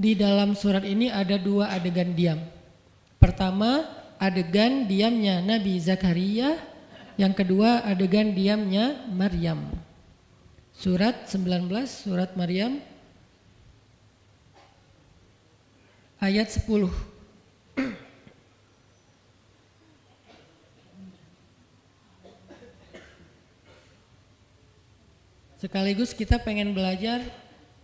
Di dalam surat ini ada dua adegan diam. Pertama, adegan diamnya Nabi Zakaria. Yang kedua, adegan diamnya Maryam. Surat 19, surat Maryam, ayat 10. Sekaligus kita pengen belajar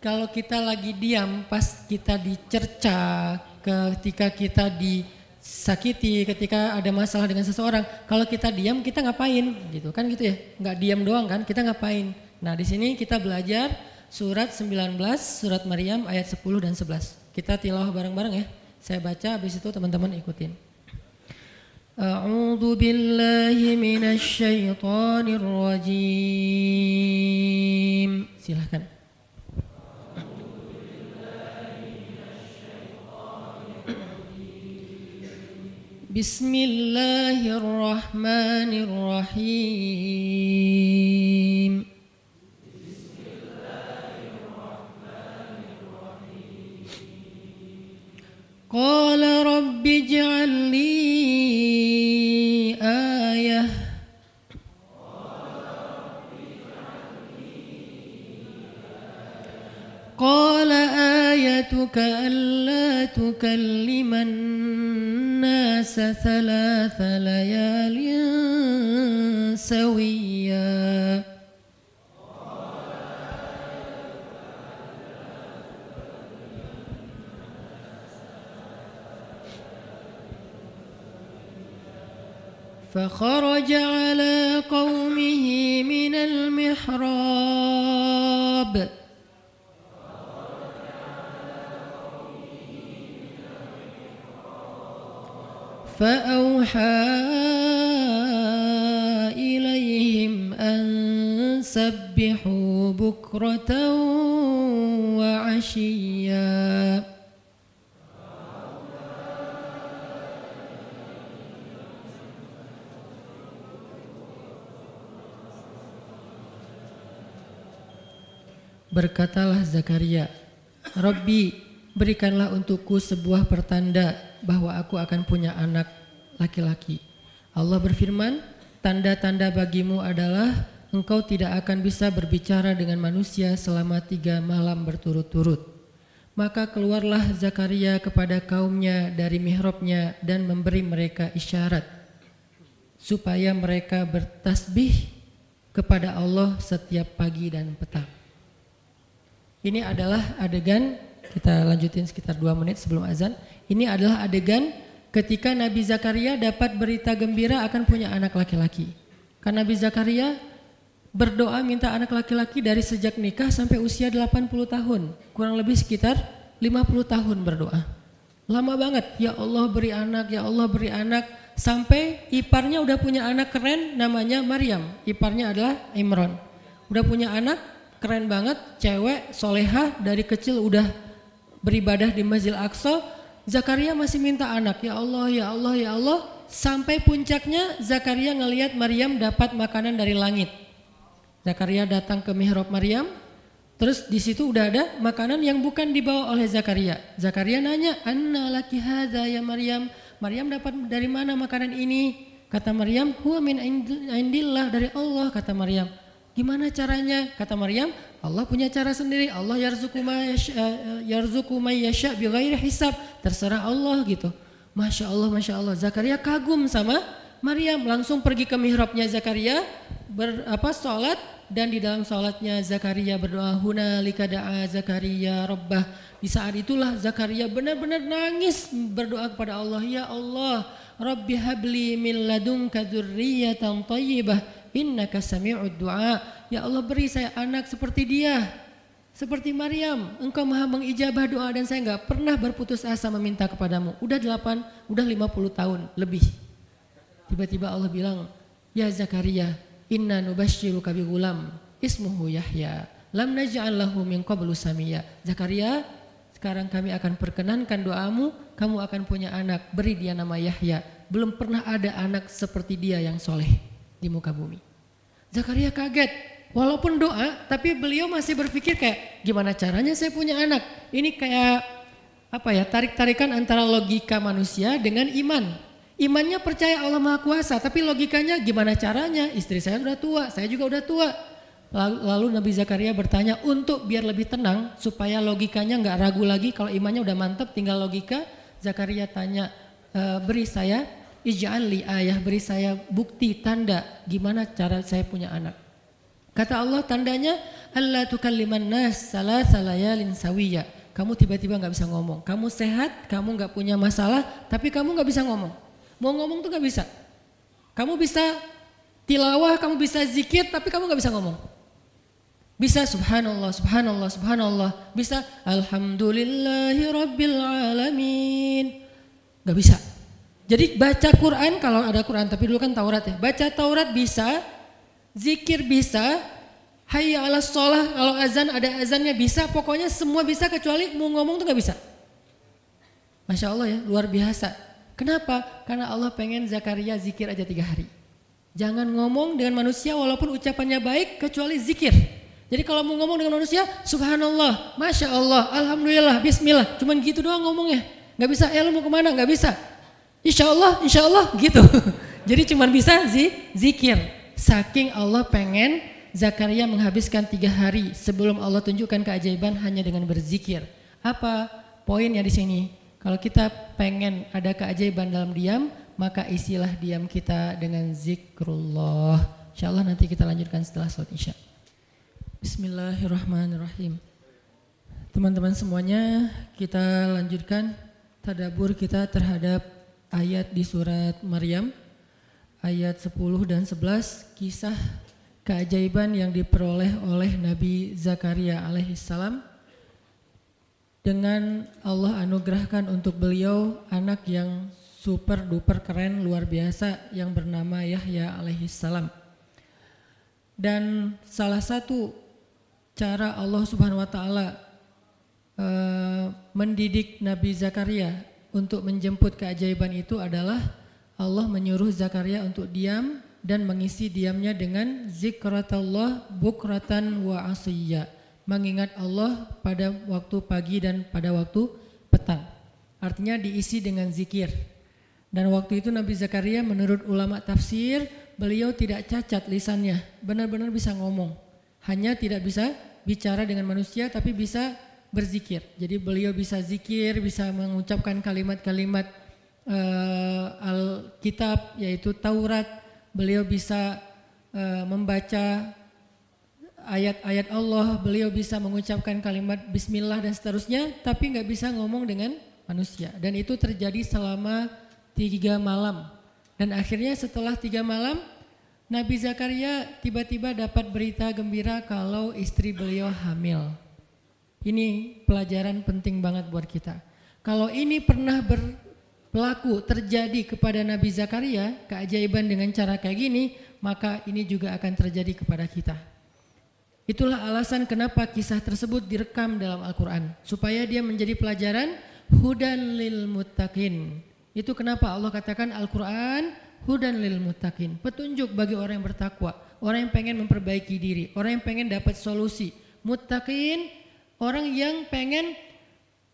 kalau kita lagi diam pas kita dicerca, ketika kita disakiti, ketika ada masalah dengan seseorang, kalau kita diam kita ngapain gitu kan gitu ya, nggak diam doang kan, kita ngapain. Nah di sini kita belajar surat 19, surat Maryam ayat 10 dan 11. Kita tilawah bareng-bareng ya, saya baca habis itu teman-teman ikutin. A'udzu billahi minasy syaithanir rajim. Silahkan. Bismillahirrahmanirrahim. Qala rabbi ij'al li ayah. Qala ayatuka alla tukalliman nasa thalatha layalin sawiyya. فخرج على قومه من المحراب فأوحى إليهم أن سبحوا بكرة وعشيا. Berkatalah Zakaria, Rabbi, berikanlah untukku sebuah pertanda bahwa aku akan punya anak laki-laki. Allah berfirman, tanda-tanda bagimu adalah engkau tidak akan bisa berbicara dengan manusia selama 3 malam berturut-turut. Maka keluarlah Zakaria kepada kaumnya dari mihrabnya dan memberi mereka isyarat supaya mereka bertasbih kepada Allah setiap pagi dan petang. Ini adalah adegan, kita lanjutin sekitar 2 menit sebelum azan. Ini adalah adegan ketika Nabi Zakaria dapat berita gembira akan punya anak laki-laki. Karena Nabi Zakaria berdoa minta anak laki-laki dari sejak nikah sampai usia 80 tahun. Kurang lebih sekitar 50 tahun berdoa. Lama banget, ya Allah beri anak, ya Allah beri anak. Sampai iparnya udah punya anak keren namanya Maryam. Iparnya adalah Imran. Udah punya anak keren banget, cewek, solehah, dari kecil udah beribadah di Masjidil Aqsa. Zakaria masih minta anak, ya Allah, ya Allah, ya Allah. Sampai puncaknya Zakaria ngelihat Maryam dapat makanan dari langit. Zakaria datang ke mihrab Maryam, terus di situ udah ada makanan yang bukan dibawa oleh Zakaria. Zakaria nanya, anna laki hadza ya Maryam. Maryam dapat dari mana makanan ini? Kata Maryam, huwa min indillah, dari Allah, kata Maryam. Gimana caranya? Kata Maryam, Allah punya cara sendiri. Allah yarzuqu may yasha bighairi hisab. Terserah Allah gitu. Masya Allah, Masya Allah. Zakaria kagum sama Maryam, langsung pergi ke mihrabnya Zakaria, sholat, dan di dalam sholatnya Zakaria berdoa, hunalika da'a Zakaria rabbah. Di saat itulah Zakaria benar-benar nangis berdoa kepada Allah, ya Allah, Rabbi habli min ladunka dzurriyyatan thayyibah innaka sami'ud du'a. Ya Allah, beri saya anak seperti dia, seperti Maryam. Engkau maha mengijabah doa dan saya enggak pernah berputus asa meminta kepadamu. Udah 50 tahun lebih. Tiba-tiba Allah bilang, ya Zakaria, inna nubashshiruka bi ghulam ismuhu Yahya lam naj'al lahu min qablu samiyya. Zakaria, sekarang kami akan perkenankan doamu, kamu akan punya anak, beri dia nama Yahya. Belum pernah ada anak seperti dia yang soleh di muka bumi. Zakaria kaget, walaupun doa, tapi beliau masih berpikir kayak, gimana caranya saya punya anak? Ini kayak tarik-tarikan antara logika manusia dengan iman. Imannya percaya Allah Maha Kuasa, tapi logikanya gimana caranya? Istri saya udah tua, saya juga udah tua. Lalu Nabi Zakaria bertanya untuk biar lebih tenang, supaya logikanya nggak ragu lagi. Kalau imannya udah mantap, tinggal logika. Zakaria tanya, beri saya ij'al li ayah, beri saya bukti tanda gimana cara saya punya anak. Kata Allah, tandanya alla tukalliman nas salasa layalin sawiya. Kamu tiba-tiba nggak bisa ngomong. Kamu sehat, kamu nggak punya masalah, tapi kamu nggak bisa ngomong. Mau ngomong tuh nggak bisa. Kamu bisa tilawah, kamu bisa zikir, tapi kamu nggak bisa ngomong. Bisa subhanallah, subhanallah, subhanallah. Bisa alhamdulillahi rabbil alamin. Nggak bisa. Jadi baca Quran, kalau ada Quran, tapi dulu kan Taurat ya. Baca Taurat bisa, zikir bisa, hayya ala sholah, kalau azan ada azannya bisa, pokoknya semua bisa kecuali mau ngomong tuh gak bisa. Masya Allah ya, luar biasa. Kenapa? Karena Allah pengen Zakaria zikir aja 3 hari. Jangan ngomong dengan manusia walaupun ucapannya baik kecuali zikir. Jadi kalau mau ngomong dengan manusia, subhanallah, masya Allah, alhamdulillah, bismillah, cuman gitu doang ngomongnya. Gak bisa, lu mau kemana? Gak bisa. Insya Allah gitu. Jadi cuman bisa zikir. Saking Allah pengen Zakaria menghabiskan 3 hari sebelum Allah tunjukkan keajaiban hanya dengan berzikir. Apa poinnya di sini? Kalau kita pengen ada keajaiban dalam diam, maka isilah diam kita dengan zikrullah. Insyaallah nanti kita lanjutkan setelah salat Isya. Bismillahirrahmanirrahim. Teman-teman semuanya, kita lanjutkan tadabbur kita terhadap ayat di surat Maryam. Ayat 10 dan 11, kisah keajaiban yang diperoleh oleh Nabi Zakaria alaihissalam dengan Allah anugerahkan untuk beliau anak yang super duper keren luar biasa yang bernama Yahya alaihissalam. Dan salah satu cara Allah Subhanahu wa taala mendidik Nabi Zakaria untuk menjemput keajaiban itu adalah Allah menyuruh Zakaria untuk diam dan mengisi diamnya dengan zikratullah bukratan wa asiyya, mengingat Allah pada waktu pagi dan pada waktu petang. Artinya diisi dengan zikir. Dan waktu itu Nabi Zakaria menurut ulama tafsir, beliau tidak cacat lisannya, benar-benar bisa ngomong. Hanya tidak bisa bicara dengan manusia tapi bisa berzikir. Jadi beliau bisa zikir, bisa mengucapkan kalimat-kalimat Alkitab yaitu Taurat. Beliau bisa membaca ayat-ayat Allah, beliau bisa mengucapkan kalimat bismillah dan seterusnya, tapi nggak bisa ngomong dengan manusia. Dan itu terjadi selama 3 malam. Dan akhirnya setelah 3 malam, Nabi Zakaria tiba-tiba dapat berita gembira kalau istri beliau hamil. Ini pelajaran penting banget buat kita. Kalau ini pernah berlaku terjadi kepada Nabi Zakaria, keajaiban dengan cara kayak gini, maka ini juga akan terjadi kepada kita. Itulah alasan kenapa kisah tersebut direkam dalam Al-Quran, supaya dia menjadi pelajaran hudan lil muttaqin. Itu kenapa Allah katakan Al-Quran hudan lil muttaqin, petunjuk bagi orang yang bertakwa, orang yang pengen memperbaiki diri, orang yang pengen dapat solusi. Muttaqin, orang yang pengen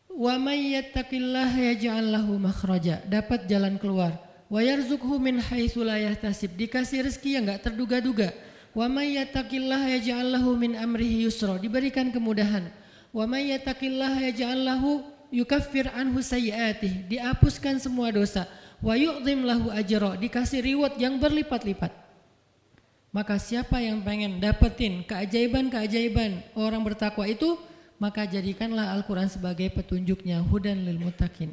wa may yattaqillaha yaj'al lahu makhraja, dapat jalan keluar. Wa yarzuqhu min haitsu la yahtasib, dikasih rezeki yang enggak terduga-duga. Wa may yattaqillaha yaj'al lahu min amrihi yusra, diberikan kemudahan. Wa may yattaqillaha yaj'al lahu yukaffir anhu sayyi'atih, dihapuskan semua dosa. Wa yu'dhim lahu ajra, dikasih reward yang berlipat-lipat. Maka siapa yang pengen dapetin keajaiban-keajaiban orang bertakwa itu, maka jadikanlah Al-Quran sebagai petunjuknya, hudan lil muttaqin.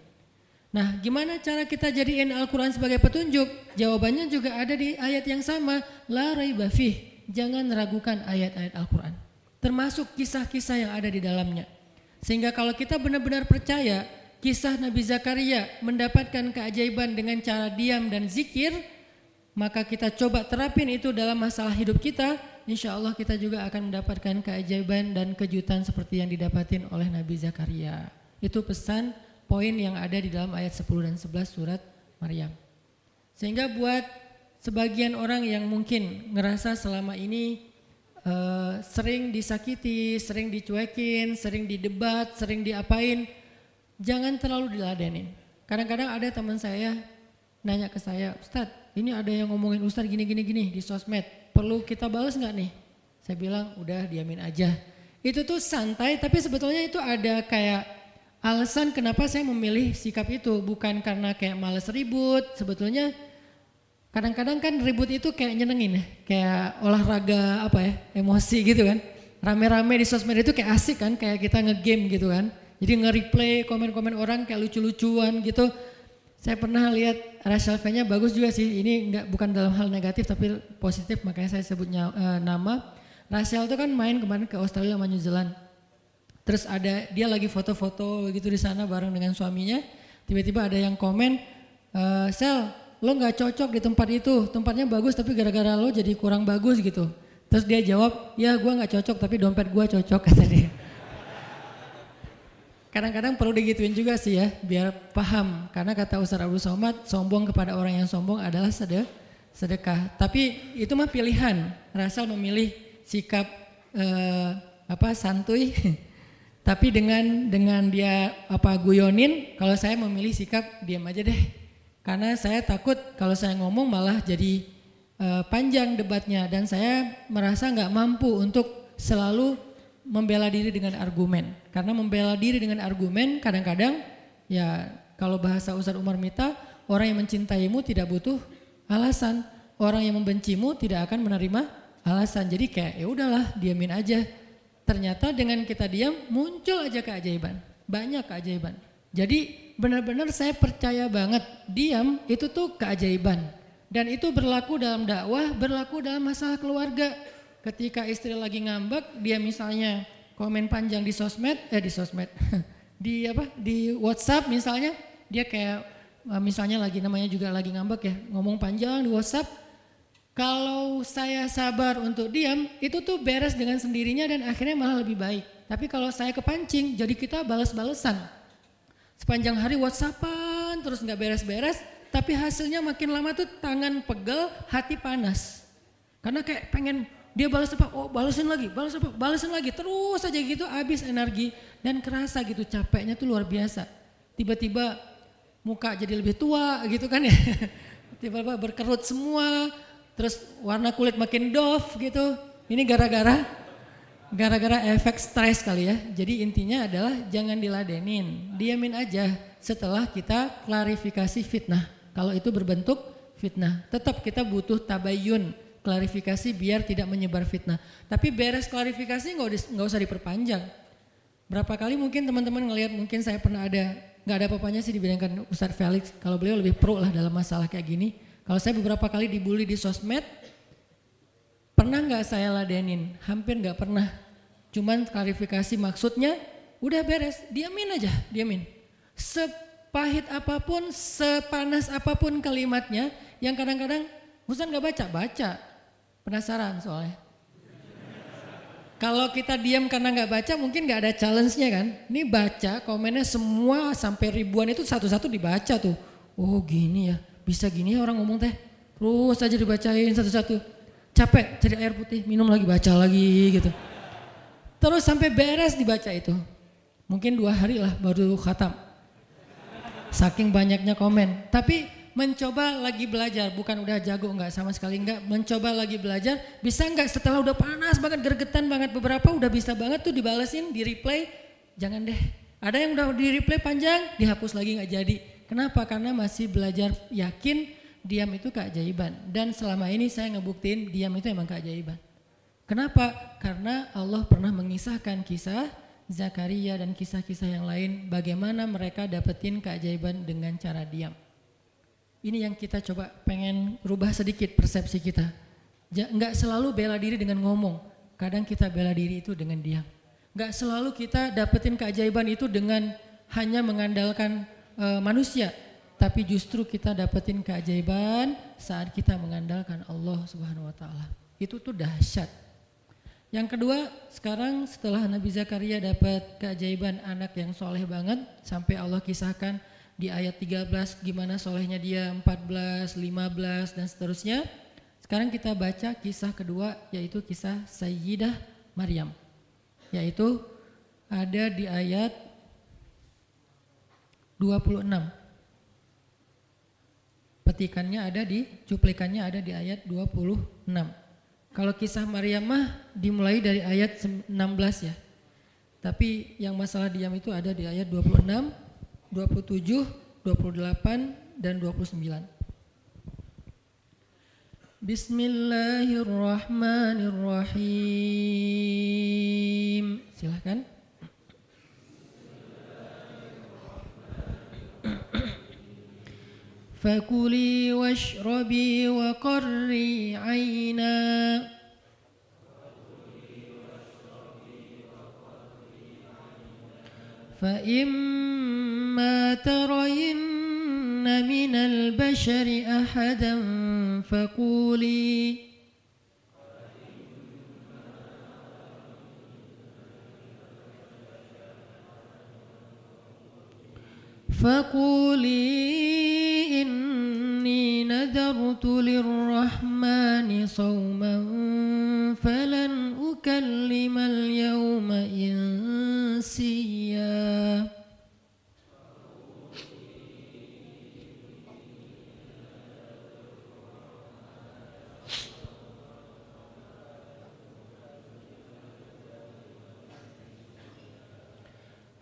Nah, gimana cara kita jadiin Al-Quran sebagai petunjuk? Jawabannya juga ada di ayat yang sama, la raiba fih, jangan ragukan ayat-ayat Al-Quran, termasuk kisah-kisah yang ada di dalamnya. Sehingga kalau kita benar-benar percaya kisah Nabi Zakaria mendapatkan keajaiban dengan cara diam dan zikir, maka kita coba terapin itu dalam masalah hidup kita, insya Allah kita juga akan mendapatkan keajaiban dan kejutan seperti yang didapatin oleh Nabi Zakaria. Itu pesan poin yang ada di dalam ayat 10 dan 11 surat Maryam. Sehingga buat sebagian orang yang mungkin ngerasa selama ini sering disakiti, sering dicuekin, sering didebat, sering diapain, jangan terlalu diladenin. Kadang-kadang ada teman saya nanya ke saya, Ustadz ini ada yang ngomongin Ustadz gini di sosmed, perlu kita balas nggak nih? Saya bilang udah diamin aja. Itu tuh santai, tapi sebetulnya itu ada kayak alasan kenapa saya memilih sikap itu. Bukan karena kayak males ribut, sebetulnya kadang-kadang kan ribut itu kayak nyenengin ya. Kayak olahraga apa ya, emosi gitu kan. Rame-rame di sosmed itu kayak asik kan, kayak kita ngegame gitu kan. Jadi nge-replay komen-komen orang kayak lucu-lucuan gitu. Saya pernah lihat Rachel V-nya bagus juga sih, ini bukan dalam hal negatif tapi positif, makanya saya sebutnya nama. Rachel itu kan main kemarin ke Australia sama New Zealand. Terus ada dia lagi foto-foto gitu di sana bareng dengan suaminya. Tiba-tiba ada yang komen, Sel, lo nggak cocok di tempat itu, tempatnya bagus tapi gara-gara lo jadi kurang bagus gitu. Terus dia jawab, ya gue nggak cocok tapi dompet gue cocok, kata dia. Kadang-kadang perlu digituin juga sih ya, biar paham. Karena kata Ustaz Abdul Somad, sombong kepada orang yang sombong adalah sedekah. Tapi itu mah pilihan. Rasal memilih sikap santuy. Tapi dengan dia guyonin, kalau saya memilih sikap diam aja deh. Karena saya takut kalau saya ngomong malah jadi panjang debatnya. Dan saya merasa nggak mampu untuk selalu membela diri dengan argumen. Karena membela diri dengan argumen kadang-kadang ya kalau bahasa Ustaz Umar Mita, orang yang mencintaimu tidak butuh alasan. Orang yang membencimu tidak akan menerima alasan. Jadi kayak ya udahlah, diamin aja. Ternyata dengan kita diam muncul aja keajaiban. Banyak keajaiban. Jadi benar-benar saya percaya banget diam itu tuh keajaiban. Dan itu berlaku dalam dakwah, berlaku dalam masalah keluarga. Ketika istri lagi ngambek, dia misalnya komen panjang di sosmed, di WhatsApp misalnya, dia kayak misalnya namanya juga lagi ngambek ya, ngomong panjang di WhatsApp. Kalau saya sabar untuk diam, itu tuh beres dengan sendirinya dan akhirnya malah lebih baik. Tapi kalau saya kepancing, jadi kita balas-balesan. Sepanjang hari WhatsAppan terus nggak beres-beres, tapi hasilnya makin lama tuh tangan pegel, hati panas. Karena kayak pengen dia balas apa? Oh balasin lagi, balasin lagi. Terus aja gitu habis energi dan kerasa gitu capeknya tuh luar biasa. Tiba-tiba muka jadi lebih tua gitu kan ya. Tiba-tiba berkerut semua, terus warna kulit makin doff gitu. Ini gara-gara efek stres kali ya. Jadi intinya adalah jangan diladenin, diamin aja setelah kita klarifikasi fitnah. Kalau itu berbentuk fitnah, tetap kita butuh tabayun. Klarifikasi biar tidak menyebar fitnah. Tapi beres klarifikasi nggak usah diperpanjang. Berapa kali mungkin teman-teman ngelihat, mungkin saya pernah nggak ada apa-apanya sih dibandingkan Ustadz Felix. Kalau beliau lebih pro lah dalam masalah kayak gini. Kalau saya beberapa kali dibully di sosmed, pernah nggak saya ladenin? Hampir nggak pernah. Cuman klarifikasi maksudnya, udah beres, diamin aja, diamin. Sepahit apapun, sepanas apapun kalimatnya, yang kadang-kadang Ustadz nggak baca. Penasaran soalnya. Kalau kita diam karena nggak baca mungkin nggak ada challenge-nya kan. Ini baca komennya semua sampai ribuan itu satu-satu dibaca tuh. Oh gini ya, bisa gini ya orang ngomong teh. Terus aja dibacain satu-satu. Capek cari air putih, minum lagi, baca lagi gitu. Terus sampai beres dibaca itu. Mungkin 2 hari lah baru khatam. Saking banyaknya komen. Tapi mencoba lagi belajar, bukan udah jago enggak, sama sekali enggak, mencoba lagi belajar, bisa enggak setelah udah panas banget, gergetan banget beberapa, udah bisa banget tuh dibalesin, di replay, jangan deh. Ada yang udah di replay panjang, dihapus lagi enggak jadi. Kenapa? Karena masih belajar yakin diam itu keajaiban. Dan selama ini saya ngebuktiin diam itu emang keajaiban. Kenapa? Karena Allah pernah mengisahkan kisah Zakaria dan kisah-kisah yang lain, bagaimana mereka dapetin keajaiban dengan cara diam. Ini yang kita coba pengen rubah sedikit persepsi kita. Enggak selalu bela diri dengan ngomong, kadang kita bela diri itu dengan diam. Enggak selalu kita dapetin keajaiban itu dengan hanya mengandalkan manusia, tapi justru kita dapetin keajaiban saat kita mengandalkan Allah Subhanahu wa taala. Itu tuh dahsyat. Yang kedua, sekarang setelah Nabi Zakaria dapat keajaiban anak yang soleh banget, sampai Allah kisahkan di ayat 13 gimana solehnya dia, 14, 15 dan seterusnya. Sekarang kita baca kisah kedua, yaitu kisah Sayyidah Maryam. Yaitu ada di ayat 26. Petikannya ada di, cuplikannya ada di ayat 26. Kalau kisah Maryam mah dimulai dari ayat 16 ya. Tapi yang masalah diam itu ada di ayat 26, 27, 28 dan 29. Bismillahirrahmanirrahim. Silahkan. Fakuli washrabi wa qarri aina fa imma tarayinna minal bashari ahadan fakuli inni nadartu lirrahmani sawman falan ukallimal yawma insiya.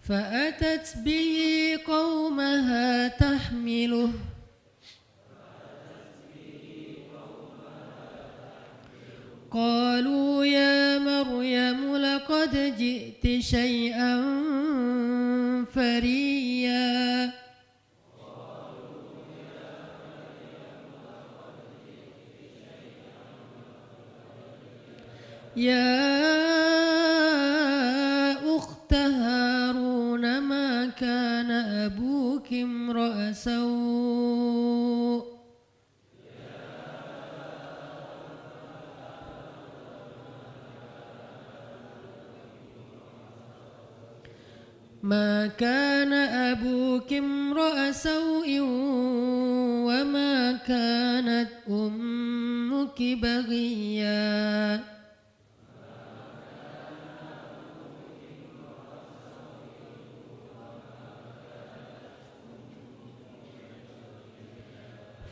فأتت به قومها تحمله قالوا يا مريم لقد جئت شيئا فريا يا أخت هارون ما كان أبوك امرأ سوء ما كان أبوك امرأ سوء وما كانت أمك بغيا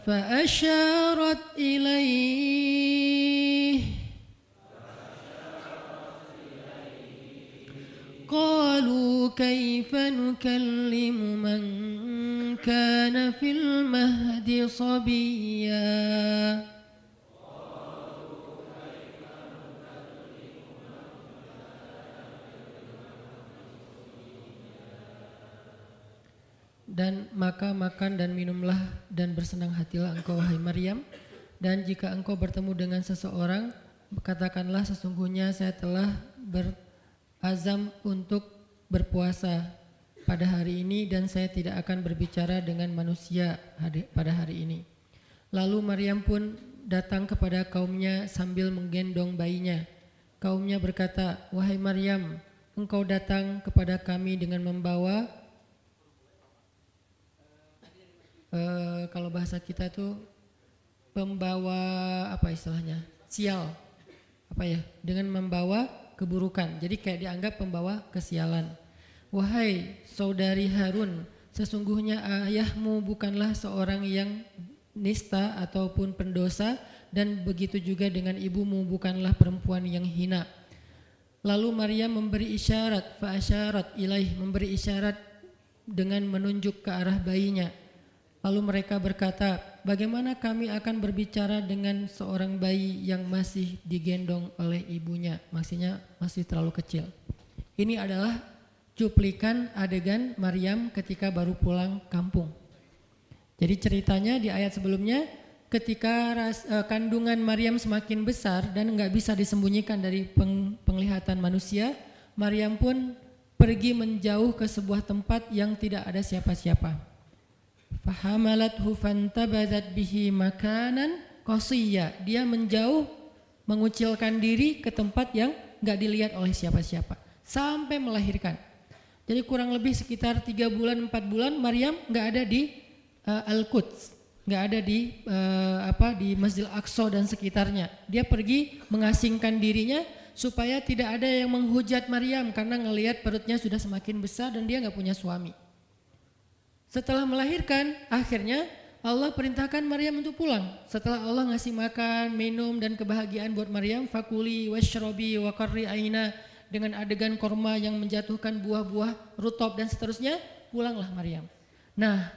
فأشارت إليه قالوا كيف نكلم من كان في المهد صبيا Dan maka makan dan minumlah dan bersenang hatilah engkau wahai Maryam, dan jika engkau bertemu dengan seseorang katakanlah sesungguhnya saya telah berazam untuk berpuasa pada hari ini dan saya tidak akan berbicara dengan manusia pada hari ini. Lalu Maryam pun datang kepada kaumnya sambil menggendong bayinya. Kaumnya berkata, wahai Maryam, engkau datang kepada kami dengan membawa kalau bahasa kita tuh pembawa apa istilahnya, sial, apa ya, dengan membawa keburukan. Jadi kayak dianggap pembawa kesialan. Wahai saudari Harun, sesungguhnya ayahmu bukanlah seorang yang nista ataupun pendosa, dan begitu juga dengan ibumu bukanlah perempuan yang hina. Lalu Maryam memberi isyarat, fa asyarat ilaih, memberi isyarat dengan menunjuk ke arah bayinya. Lalu mereka berkata, bagaimana kami akan berbicara dengan seorang bayi yang masih digendong oleh ibunya, maksudnya masih terlalu kecil. Ini adalah cuplikan adegan Maryam ketika baru pulang kampung. Jadi ceritanya di ayat sebelumnya, ketika kandungan Maryam semakin besar dan enggak bisa disembunyikan dari penglihatan manusia, Maryam pun pergi menjauh ke sebuah tempat yang tidak ada siapa-siapa. Fahamalathu fantabadat bihi makanan qasiyya. Dia menjauh, mengucilkan diri ke tempat yang enggak dilihat oleh siapa-siapa sampai melahirkan. Jadi kurang lebih sekitar 3 bulan 4 bulan Maryam enggak ada di Al-Quds, enggak ada di di Masjidil Aqsa dan sekitarnya. Dia pergi mengasingkan dirinya supaya tidak ada yang menghujat Maryam karena ngelihat perutnya sudah semakin besar dan dia enggak punya suami. Setelah melahirkan, akhirnya Allah perintahkan Maryam untuk pulang. Setelah Allah ngasih makan, minum dan kebahagiaan buat Maryam, fakuli washrobi wa qarri aina, dengan adegan korma yang menjatuhkan buah-buah rutop dan seterusnya, pulanglah Maryam. Nah,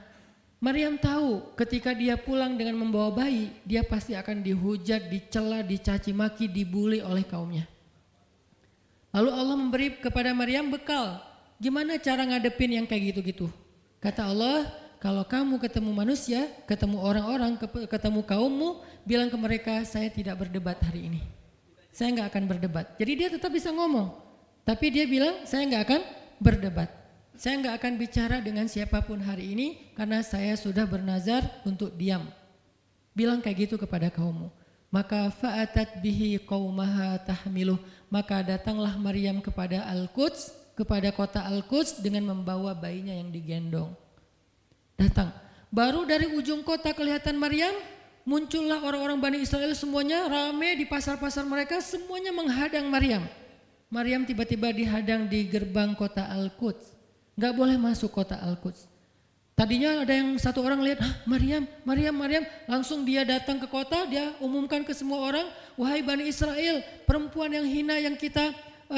Maryam tahu ketika dia pulang dengan membawa bayi, dia pasti akan dihujat, dicela, dicaci maki, dibully oleh kaumnya. Lalu Allah memberi kepada Maryam bekal. Gimana cara ngadepin yang kayak gitu-gitu? Kata Allah, kalau kamu ketemu manusia, ketemu orang-orang, ketemu kaummu, bilang ke mereka, saya tidak berdebat hari ini. Saya nggak akan berdebat. Jadi dia tetap bisa ngomong. Tapi dia bilang, saya nggak akan berdebat. Saya nggak akan bicara dengan siapapun hari ini karena saya sudah bernazar untuk diam. Bilang kayak gitu kepada kaummu. Maka fa'atat bihi qaumaha tahmiluh. Maka datanglah Maryam kepada Al-Quds, kepada kota Al-Quds dengan membawa bayinya yang digendong. Datang. Baru dari ujung kota kelihatan Maryam, muncullah orang-orang Bani Israel semuanya rame di pasar-pasar mereka, semuanya menghadang Maryam. Maryam tiba-tiba dihadang di gerbang kota Al-Quds. Gak boleh masuk kota Al-Quds. Tadinya ada yang satu orang lihat, Maryam, langsung dia datang ke kota, dia umumkan ke semua orang, wahai Bani Israel, perempuan yang hina yang kita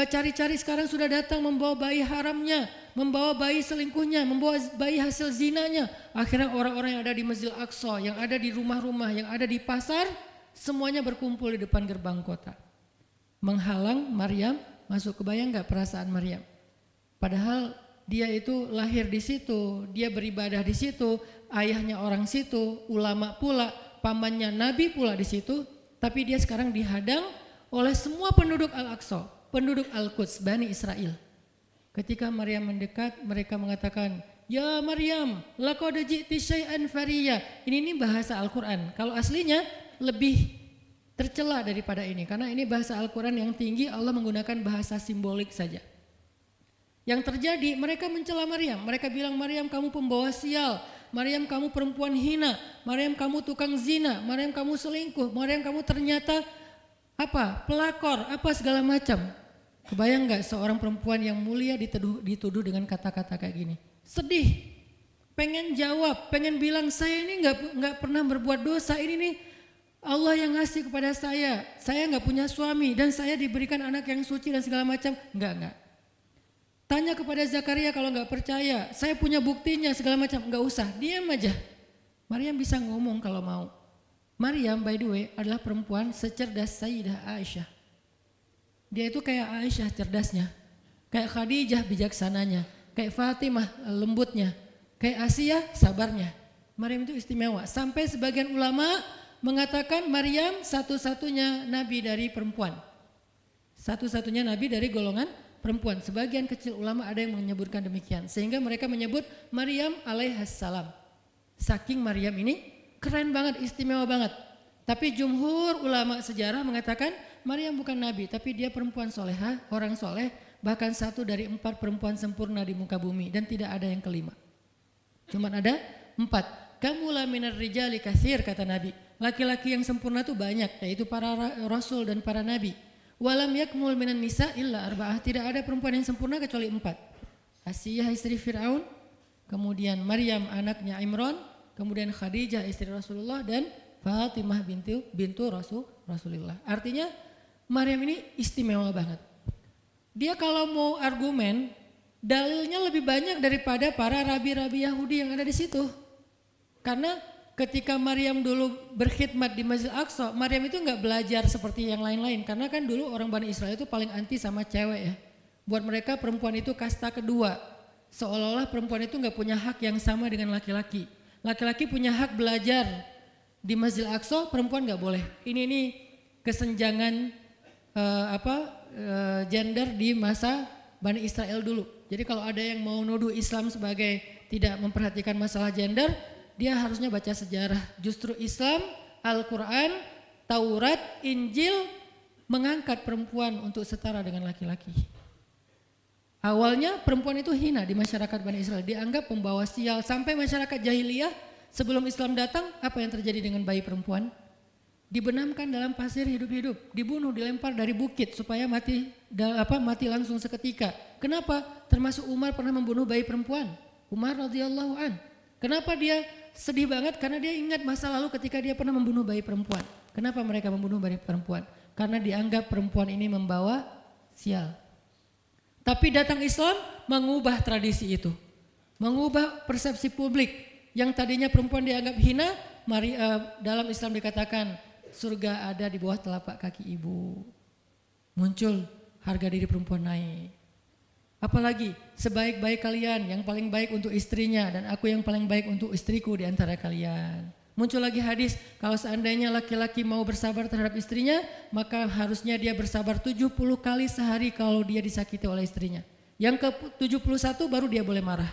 cari-cari sekarang sudah datang membawa bayi haramnya, membawa bayi selingkuhnya, membawa bayi hasil zinanya. Akhirnya orang-orang yang ada di Masjidil Aqsa, yang ada di rumah-rumah, yang ada di pasar, semuanya berkumpul di depan gerbang kota. Menghalang Maryam masuk. Kebayang gak perasaan Maryam? Padahal dia itu lahir di situ, dia beribadah di situ, ayahnya orang situ, ulama pula, pamannya Nabi pula di situ, tapi dia sekarang dihadang oleh semua penduduk Al-Aqsa, penduduk Al-Quds, Bani Israel. Ketika Maryam mendekat, mereka mengatakan, ya Maryam, laqad ji'ti syai'an fariya. Ini bahasa Al-Quran. Kalau aslinya lebih tercela daripada ini, karena ini bahasa Al-Quran yang tinggi, Allah menggunakan bahasa simbolik saja. Yang terjadi, mereka mencela Maryam. Mereka bilang, Maryam kamu pembawa sial, Maryam kamu perempuan hina, Maryam kamu tukang zina, Maryam kamu selingkuh, Maryam kamu ternyata pelakor, segala macam. Kebayang gak seorang perempuan yang mulia dituduh dengan kata-kata kayak gini? Sedih, pengen jawab, pengen bilang, saya ini gak pernah berbuat dosa, ini nih Allah yang ngasih kepada saya gak punya suami dan saya diberikan anak yang suci dan segala macam. Enggak. Tanya kepada Zakaria kalau nggak percaya, saya punya buktinya segala macam, nggak usah, diam aja. Maryam bisa ngomong kalau mau. Maryam by the way adalah perempuan secerdas Sayyidah Aisyah. Dia itu kayak Aisyah cerdasnya, kayak Khadijah bijaksananya, kayak Fatimah lembutnya, kayak Asiyah sabarnya. Maryam itu istimewa. Sampai sebagian ulama mengatakan Maryam satu-satunya nabi dari perempuan, satu-satunya nabi dari golongan perempuan. Sebagian kecil ulama ada yang menyebutkan demikian, sehingga mereka menyebut Maryam alaihassalam. Saking Maryam ini keren banget, istimewa banget. Tapi jumhur ulama sejarah mengatakan Maryam bukan nabi, tapi dia perempuan solehah, orang soleh, bahkan satu dari 4 perempuan sempurna di muka bumi, dan tidak ada yang kelima. Cuman ada 4. Kamula minar rijali katsir, kata Nabi. Laki-laki yang sempurna itu banyak, yaitu para rasul dan para nabi. Walam yakmul minan nisa illa arba'ah. Tidak ada perempuan yang sempurna kecuali 4. Asiyah istri Fir'aun, kemudian Maryam anaknya Imran, kemudian Khadijah istri Rasulullah, dan Fatimah bintu Rasulullah. Artinya Maryam ini istimewa banget. Dia kalau mau argumen, dalilnya lebih banyak daripada para rabi-rabi Yahudi yang ada di situ. Karena ketika Maryam dulu berkhidmat di Masjidil Aqsa, Maryam itu nggak belajar seperti yang lain-lain, karena kan dulu orang Bani Israel itu paling anti sama cewek ya. Buat mereka perempuan itu kasta kedua, seolah-olah perempuan itu nggak punya hak yang sama dengan laki-laki. Laki-laki punya hak belajar di Masjidil Aqsa, perempuan nggak boleh. Ini kesenjangan gender di masa Bani Israel dulu. Jadi kalau ada yang mau nuduh Islam sebagai tidak memperhatikan masalah gender, dia harusnya baca sejarah. Justru Islam, Al-Quran, Taurat, Injil mengangkat perempuan untuk setara dengan laki-laki. Awalnya perempuan itu hina di masyarakat Bani Israel, dianggap pembawa sial. Sampai masyarakat jahiliyah sebelum Islam datang, apa yang terjadi dengan bayi perempuan? Dibenamkan dalam pasir hidup-hidup, dibunuh, dilempar dari bukit supaya mati langsung seketika. Kenapa? Termasuk Umar pernah membunuh bayi perempuan. Umar radhiyallahu an. Kenapa dia sedih banget? Karena dia ingat masa lalu ketika dia pernah membunuh bayi perempuan. Kenapa mereka membunuh bayi perempuan? Karena dianggap perempuan ini membawa sial. Tapi datang Islam mengubah tradisi itu. Mengubah persepsi publik. Yang tadinya perempuan dianggap hina, dalam Islam dikatakan surga ada di bawah telapak kaki ibu. Muncul harga diri perempuan naik. Apalagi sebaik-baik kalian yang paling baik untuk istrinya dan aku yang paling baik untuk istriku di antara kalian. Muncul lagi hadis, kalau seandainya laki-laki mau bersabar terhadap istrinya, maka harusnya dia bersabar 70 kali sehari kalau dia disakiti oleh istrinya. Yang ke-71 baru dia boleh marah.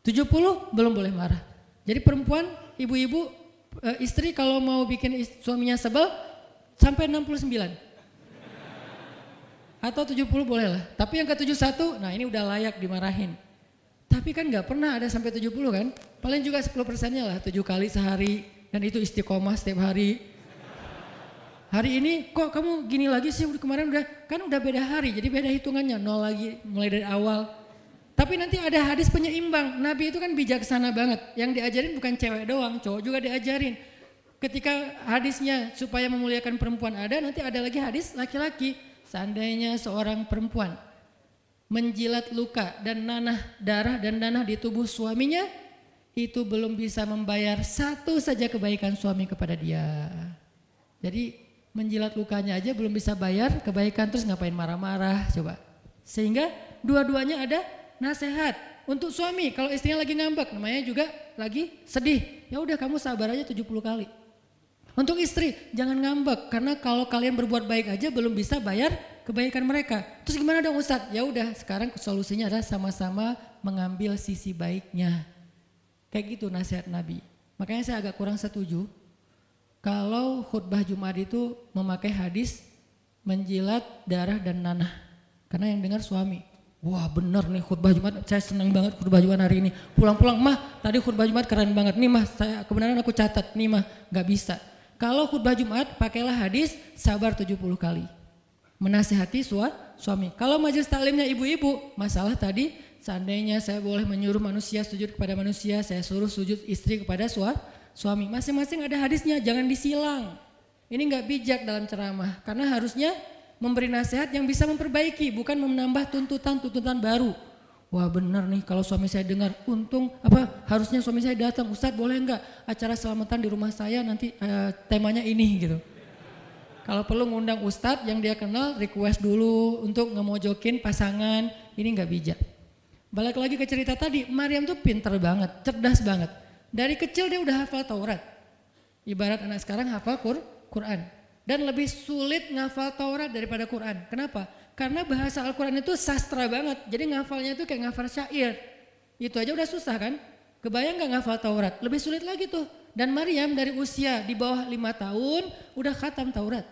70 belum boleh marah. Jadi perempuan, ibu-ibu, istri kalau mau bikin suaminya sebel sampai 69. Atau 70 boleh lah. Tapi yang ke-71, nah ini udah layak dimarahin. Tapi kan gak pernah ada sampai 70 kan. Paling juga 10%-nya lah, 7 kali sehari. Dan itu istiqomah setiap hari. Hari ini kok kamu gini lagi sih, kemarin udah beda hari. Jadi beda hitungannya, 0 lagi mulai dari awal. Tapi nanti ada hadis penyeimbang. Nabi itu kan bijaksana banget. Yang diajarin bukan cewek doang, cowok juga diajarin. Ketika hadisnya supaya memuliakan perempuan ada, nanti ada lagi hadis laki-laki. Seandainya seorang perempuan menjilat luka dan darah dan nanah di tubuh suaminya, itu belum bisa membayar satu saja kebaikan suami kepada dia. Jadi menjilat lukanya aja belum bisa bayar kebaikan, terus ngapain marah-marah coba. Sehingga dua-duanya ada nasihat untuk suami. Kalau istrinya lagi ngambek, namanya juga lagi sedih, ya udah kamu sabar aja 70 kali. Untuk istri, jangan ngambek karena kalau kalian berbuat baik aja belum bisa bayar kebaikan mereka. Terus gimana dong Ustadz? Ya udah, sekarang solusinya adalah sama-sama mengambil sisi baiknya. Kayak gitu nasihat Nabi. Makanya saya agak kurang setuju kalau khutbah Jumat itu memakai hadis menjilat darah dan nanah. Karena yang dengar suami. Wah bener nih khutbah Jumat, saya senang banget khutbah Jumat hari ini. Pulang-pulang, mah tadi khutbah Jumat keren banget. Nih mah, kebenaran aku catat, nih mah gak bisa. Kalau khutbah Jumat pakailah hadis sabar 70 kali. Menasihati suami. Kalau majelis taklimnya ibu-ibu, masalah tadi seandainya saya boleh menyuruh manusia sujud kepada manusia, saya suruh sujud istri kepada suami. Masing-masing ada hadisnya, jangan disilang. Ini enggak bijak dalam ceramah karena harusnya memberi nasihat yang bisa memperbaiki, bukan menambah tuntutan baru. Wah benar nih kalau suami saya dengar, harusnya suami saya datang, Ustadz boleh enggak acara selamatan di rumah saya nanti temanya ini gitu. Kalau perlu ngundang Ustadz yang dia kenal, request dulu untuk ngemojokin pasangan, ini enggak bijak. Balik lagi ke cerita tadi, Maryam tuh pinter banget, cerdas banget. Dari kecil dia udah hafal Taurat. Ibarat anak sekarang hafal Quran. Dan lebih sulit ngafal Taurat daripada Quran. Kenapa? Karena bahasa Al-Quran itu sastra banget. Jadi ngafalnya itu kayak ngafal syair. Itu aja udah susah kan? Kebayang gak ngafal Taurat? Lebih sulit lagi tuh. Dan Maryam dari usia di bawah 5 tahun udah khatam Taurat.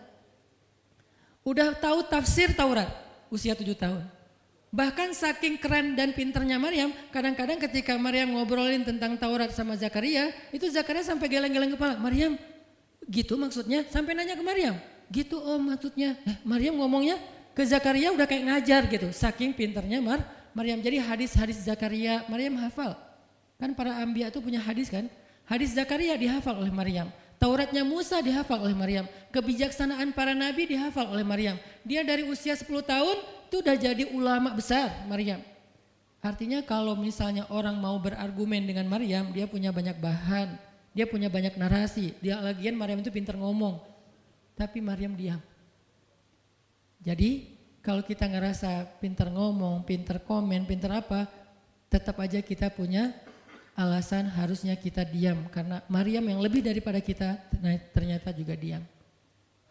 Udah tahu tafsir Taurat usia 7 tahun. Bahkan saking keren dan pinternya Maryam, kadang-kadang ketika Maryam ngobrolin tentang Taurat sama Zakaria, itu Zakaria sampai geleng-geleng kepala. Maryam, gitu maksudnya? Sampai nanya ke Maryam. Gitu maksudnya. Maryam ngomongnya ke Zakaria udah kayak ngajar gitu. Saking pinternya Maryam. Jadi hadis-hadis Zakaria Maryam hafal. Kan para anbiya tuh punya hadis kan? Hadis Zakaria dihafal oleh Maryam. Tauratnya Musa dihafal oleh Maryam. Kebijaksanaan para nabi dihafal oleh Maryam. Dia dari usia 10 tahun itu udah jadi ulama besar Maryam. Artinya kalau misalnya orang mau berargumen dengan Maryam, dia punya banyak bahan, dia punya banyak narasi. Dia lagian Maryam itu pintar ngomong. Tapi Maryam diam. Jadi kalau kita ngerasa pintar ngomong, pintar komen, pintar apa, tetap aja kita punya alasan harusnya kita diam. Karena Maryam yang lebih daripada kita ternyata juga diam.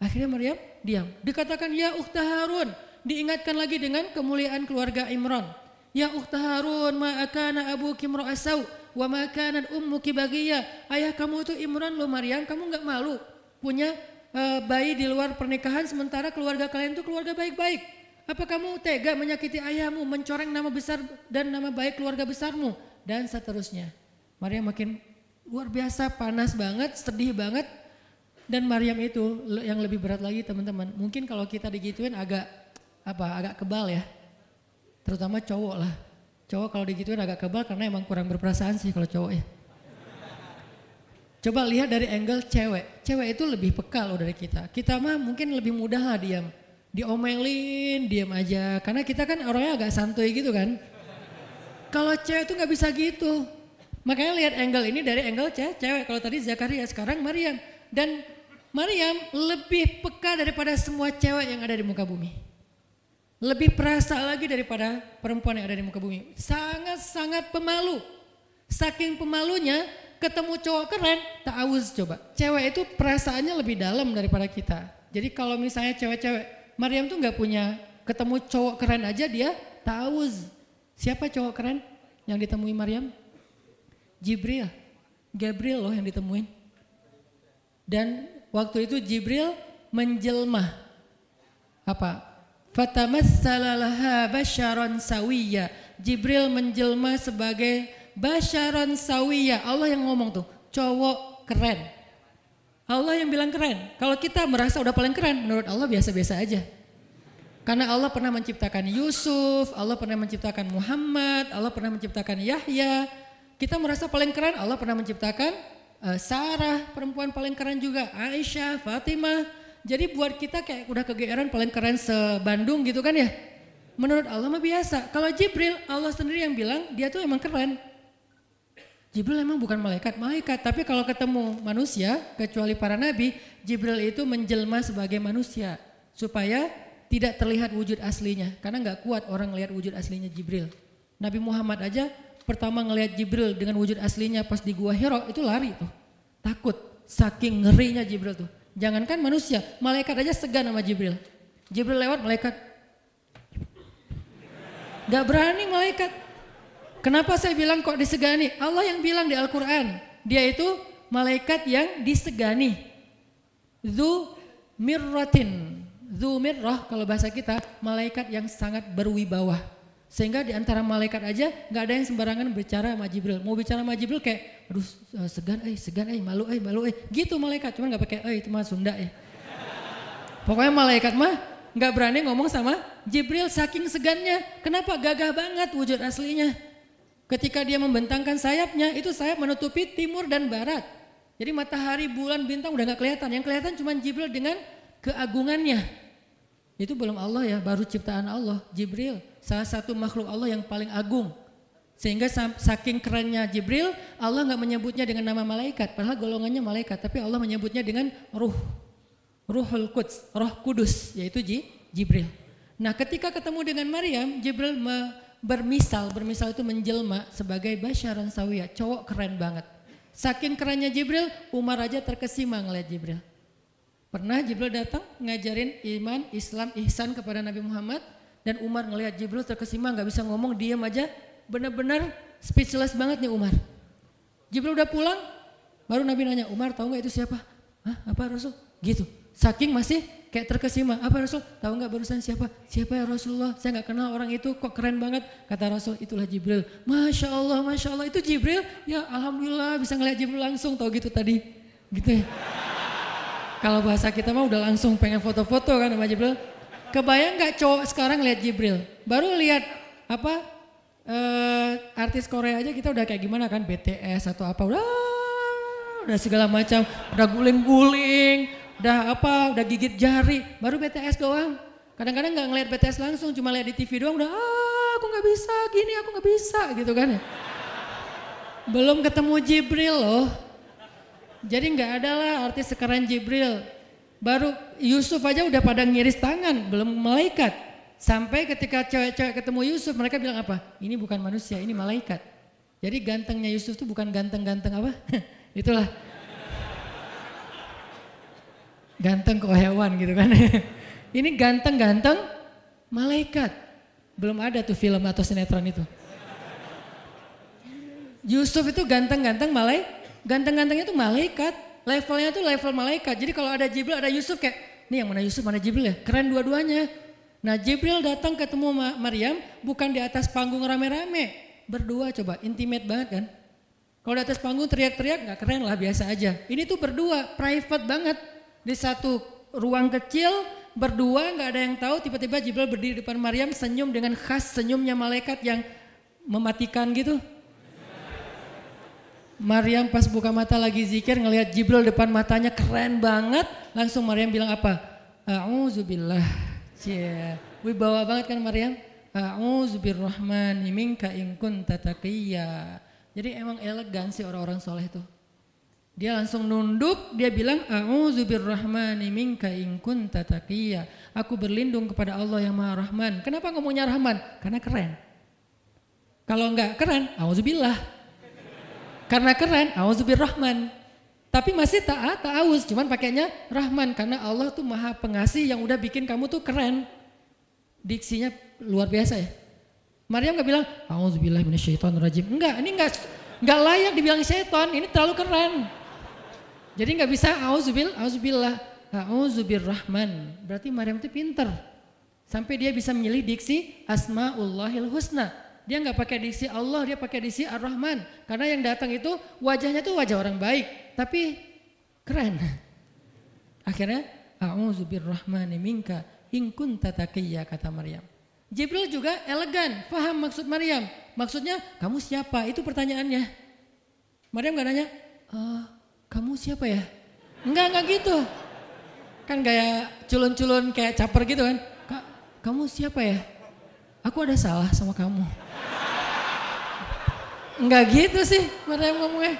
Akhirnya Maryam diam. Dikatakan ya ukhta Harun. Diingatkan lagi dengan kemuliaan keluarga Imran. Ya ukhta Harun ma akana abuki imra'asau wa ma kanat ummuki baghiyah. Ayah kamu itu Imran loh Maryam, kamu enggak malu punya bayi di luar pernikahan sementara keluarga kalian itu keluarga baik-baik. Apa kamu tega menyakiti ayahmu, mencoreng nama besar dan nama baik keluarga besarmu dan seterusnya. Maryam makin luar biasa, panas banget, sedih banget. Dan Maryam itu yang lebih berat lagi teman-teman. Mungkin kalau kita digituin agak kebal ya. Terutama cowok lah. Cowok kalau digituin agak kebal karena emang kurang berperasaan sih kalau cowok ya. Coba lihat dari angle cewek. Cewek itu lebih peka loh dari kita. Kita mah mungkin lebih mudah lah diam. Diomelin, diam aja. Karena kita kan orangnya agak santuy gitu kan. Kalau cewek tuh gak bisa gitu. Makanya lihat angle ini dari angle cewek. Kalau tadi Zakaria, sekarang Maryam. Dan Maryam lebih peka daripada semua cewek yang ada di muka bumi. Lebih perasa lagi daripada perempuan yang ada di muka bumi. Sangat-sangat pemalu. Saking pemalunya, ketemu cowok keren, ta'awuz coba. Cewek itu perasaannya lebih dalam daripada kita. Jadi kalau misalnya cewek-cewek, Maryam tuh gak punya, ketemu cowok keren aja dia ta'awuz. Siapa cowok keren yang ditemui Maryam? Jibril. Gabriel loh yang ditemuin. Dan waktu itu Jibril menjelma. Apa? Fatamassala laha basyaran sawiyya. Jibril menjelma sebagai basyaran sawiyya. Allah yang ngomong tuh, cowok keren. Allah yang bilang keren. Kalau kita merasa udah paling keren, menurut Allah biasa-biasa aja. Karena Allah pernah menciptakan Yusuf, Allah pernah menciptakan Muhammad, Allah pernah menciptakan Yahya. Kita merasa paling keren, Allah pernah menciptakan Sarah, perempuan paling keren juga, Aisyah, Fatimah. Jadi buat kita kayak udah kegeeran paling keren se-Bandung gitu kan ya. Menurut Allah mah biasa. Kalau Jibril, Allah sendiri yang bilang dia tuh emang keren. Jibril emang bukan malaikat, tapi kalau ketemu manusia, kecuali para nabi, Jibril itu menjelma sebagai manusia. Supaya tidak terlihat wujud aslinya, karena gak kuat orang ngelihat wujud aslinya Jibril. Nabi Muhammad aja pertama ngelihat Jibril dengan wujud aslinya pas di Gua Hira itu lari tuh. Takut, saking ngerinya Jibril tuh. Jangankan manusia, malaikat aja segan sama Jibril. Jibril lewat, malaikat gak berani malaikat. Kenapa saya bilang kok disegani? Allah yang bilang di Al-Quran, dia itu malaikat yang disegani. Dzu mirratin. Dzu mirrah kalau bahasa kita, malaikat yang sangat berwibawa. Sehingga di antara malaikat aja gak ada yang sembarangan bicara sama Jibril. Mau bicara sama Jibril kayak, aduh segan, malu, gitu malaikat. Cuman gak pakai, itu mah Sunda ya. Pokoknya malaikat mah gak berani ngomong sama Jibril saking segannya. Kenapa? Gagah banget wujud aslinya. Ketika dia membentangkan sayapnya, itu sayap menutupi timur dan barat. Jadi matahari, bulan, bintang udah gak kelihatan. Yang kelihatan cuma Jibril dengan keagungannya. Itu belum Allah ya, baru ciptaan Allah. Jibril, salah satu makhluk Allah yang paling agung. Sehingga saking kerennya Jibril, Allah gak menyebutnya dengan nama malaikat. Padahal golongannya malaikat, tapi Allah menyebutnya dengan ruh. Ruhul Quds, roh kudus, yaitu Jibril. Nah ketika ketemu dengan Maryam, Jibril bermisal itu menjelma sebagai basyaran sawiyah, cowok keren banget. Saking kerennya Jibril, Umar aja terkesima ngeliat Jibril. Pernah Jibril datang ngajarin iman, Islam, ihsan kepada Nabi Muhammad, dan Umar ngelihat Jibril terkesima, gak bisa ngomong, diam aja, benar-benar speechless banget nih Umar. Jibril udah pulang, baru Nabi nanya, Umar tahu gak itu siapa? Hah, apa Rasul? Gitu, saking masih kayak terkesima, apa Rasul? Tahu gak barusan siapa? Siapa ya Rasulullah? Saya gak kenal orang itu, kok keren banget. Kata Rasul, itulah Jibril. Masya Allah, itu Jibril? Ya Alhamdulillah bisa ngeliat Jibril langsung, tahu gitu tadi. Gitu ya. Kalau bahasa kita mah udah langsung pengen foto-foto kan sama Jibril. Kebayang gak cowok sekarang lihat Jibril? Baru lihat apa artis Korea aja kita udah kayak gimana kan, BTS atau apa, udah segala macam, udah guling-guling, udah gigit jari, baru BTS doang. Kadang-kadang gak ngeliat BTS langsung, cuma lihat di TV doang udah aku gak bisa gini, aku gak bisa gitu kan ya. Belum ketemu Jibril loh. Jadi gak ada lah artis sekeren Jibril. Baru Yusuf aja udah pada ngiris tangan, belum malaikat. Sampai ketika cewek-cewek ketemu Yusuf, mereka bilang apa? Ini bukan manusia, ini malaikat. Jadi gantengnya Yusuf tuh bukan ganteng-ganteng apa? Itulah. Ganteng kok hewan gitu kan. Ini ganteng-ganteng malaikat. Belum ada tuh film atau sinetron itu. Yusuf itu ganteng-ganteng ganteng-gantengnya tuh malaikat, levelnya tuh level malaikat. Jadi kalau ada Jibril, ada Yusuf kayak, nih yang mana Yusuf, mana Jibril ya? Keren dua-duanya. Nah Jibril datang ketemu Maryam bukan di atas panggung rame-rame, berdua coba, intimate banget kan? Kalau di atas panggung teriak-teriak nggak keren lah, biasa aja. Ini tuh berdua, private banget, di satu ruang kecil, berdua nggak ada yang tahu. Tiba-tiba Jibril berdiri di depan Maryam, senyum dengan khas senyumnya malaikat yang mematikan gitu. Maryam pas buka mata lagi zikir ngelihat Jibril depan matanya keren banget. Langsung Maryam bilang apa? A'udzubillah. Cie, wibawa banget kan Maryam? A'udzubirrahmani minka in kunta taqiyya. Jadi emang elegan sih orang-orang soleh tuh. Dia langsung nunduk, dia bilang a'udzubirrahmani minka in kunta taqiyya. Aku berlindung kepada Allah yang Maha Rahman. Kenapa ngomongnya Rahman? Karena keren. Kalau enggak keren, a'udzubillah. Karena keren, a'udzubirrahman. Tapi masih ta'awuz, cuman pakainya Rahman karena Allah tuh Maha Pengasih yang udah bikin kamu tuh keren. Diksinya luar biasa ya. Maryam enggak bilang a'udzubillahi minasyaitonirrajim. Enggak, ini enggak layak dibilang syaitan, ini terlalu keren. Jadi enggak bisa auzubillah, auzubirrahman. Berarti Maryam itu pinter. Sampai dia bisa memilih diksi Asmaullahil Husna. Dia enggak pakai diksi Allah, dia pakai diksi Ar-Rahman. Karena yang datang itu wajahnya tuh wajah orang baik, tapi keren. Akhirnya a'udzubirrahmani minka in kunta taqiyya, kata Maryam. Jibril juga elegan, paham maksud Maryam. Maksudnya kamu siapa? Itu pertanyaannya. Maryam enggak nanya, kamu siapa ya? Enggak gitu. Kan gaya culun-culun kayak caper gitu kan. Kamu siapa ya? Aku ada salah sama kamu. Enggak gitu sih Maryam ngomongnya.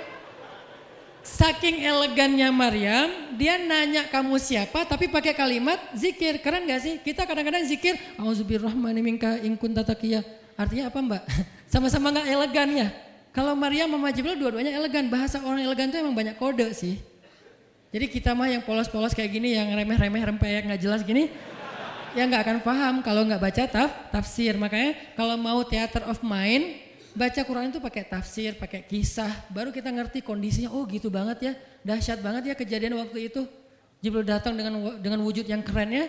Saking elegannya Maryam, dia nanya kamu siapa tapi pakai kalimat zikir. Keren gak sih? Kita kadang-kadang zikir a'udzubirrahmani minka in kunta taqiyya. Artinya apa Mbak? Sama-sama gak elegan ya. Kalau Maryam sama Jibril dua-duanya elegan. Bahasa orang elegan itu emang banyak kode sih. Jadi kita mah yang polos-polos kayak gini, yang remeh-remeh rempeyek gak jelas gini, ya gak akan paham kalau gak baca tafsir. Makanya kalau mau theater of mind, baca Quran itu pakai tafsir, pakai kisah, baru kita ngerti kondisinya. Oh gitu banget ya, dahsyat banget ya kejadian waktu itu. Jibril datang dengan wujud yang kerennya.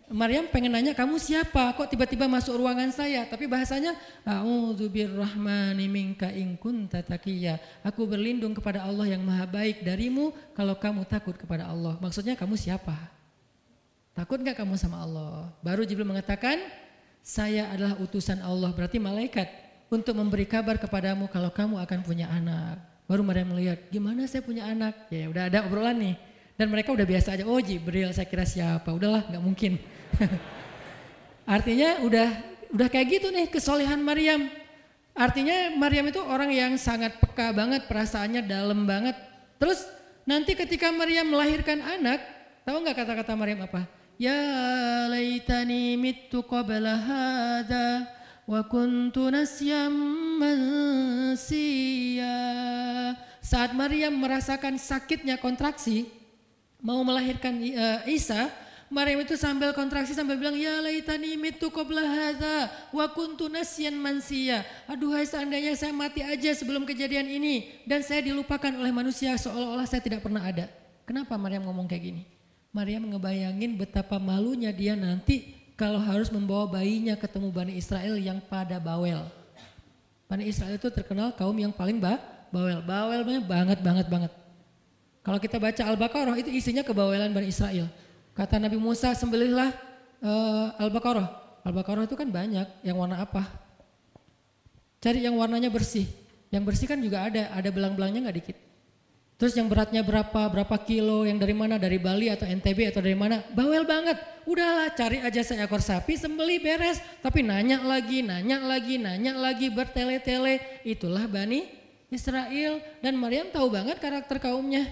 Maryam pengen nanya kamu siapa? Kok tiba-tiba masuk ruangan saya? Tapi bahasanya a'udzubirrahmani minka in kunta taqiyya. Aku berlindung kepada Allah yang Maha Baik darimu kalau kamu takut kepada Allah. Maksudnya kamu siapa? Takut gak kamu sama Allah? Baru Jibril mengatakan, saya adalah utusan Allah, berarti malaikat, untuk memberi kabar kepadamu kalau kamu akan punya anak. Baru Maryam melihat, gimana saya punya anak? Ya udah ada obrolan nih. Dan mereka udah biasa aja, oh Jibril saya kira siapa, udahlah gak mungkin. Artinya udah kayak gitu nih kesolehan Maryam. Artinya Maryam itu orang yang sangat peka banget, perasaannya dalam banget. Terus nanti ketika Maryam melahirkan anak, tahu gak kata-kata Maryam apa? Ya laitani mittu qabla hadha wa kuntu nasyam mansiya. Saat Maryam merasakan sakitnya kontraksi, mau melahirkan Isa, Maryam itu sambil kontraksi sambil bilang ya laitani mittu qabla hadza wa kuntu nasyan mansiya. Aduhai seandainya saya mati aja sebelum kejadian ini dan saya dilupakan oleh manusia seolah-olah saya tidak pernah ada. Kenapa Maryam ngomong kayak gini? Maryam ngebayangin betapa malunya dia nanti kalau harus membawa bayinya ketemu Bani Israel yang pada bawel. Bani Israel itu terkenal kaum yang paling bawel. Bawelnya banget. Kalau kita baca Al-Baqarah itu isinya kebawelan Bani Israel. Kata Nabi Musa sembelihlah Al-Baqarah. Al-Baqarah itu kan banyak, yang warna apa? Cari yang warnanya bersih. Yang bersih kan juga ada belang-belangnya gak dikit. Terus yang beratnya berapa kilo, yang dari mana, dari Bali atau NTB atau dari mana, bawel banget. Udahlah cari aja seekor sapi, sembelih beres. Tapi nanya lagi, bertele-tele. Itulah Bani Israel. Dan Maryam tahu banget karakter kaumnya.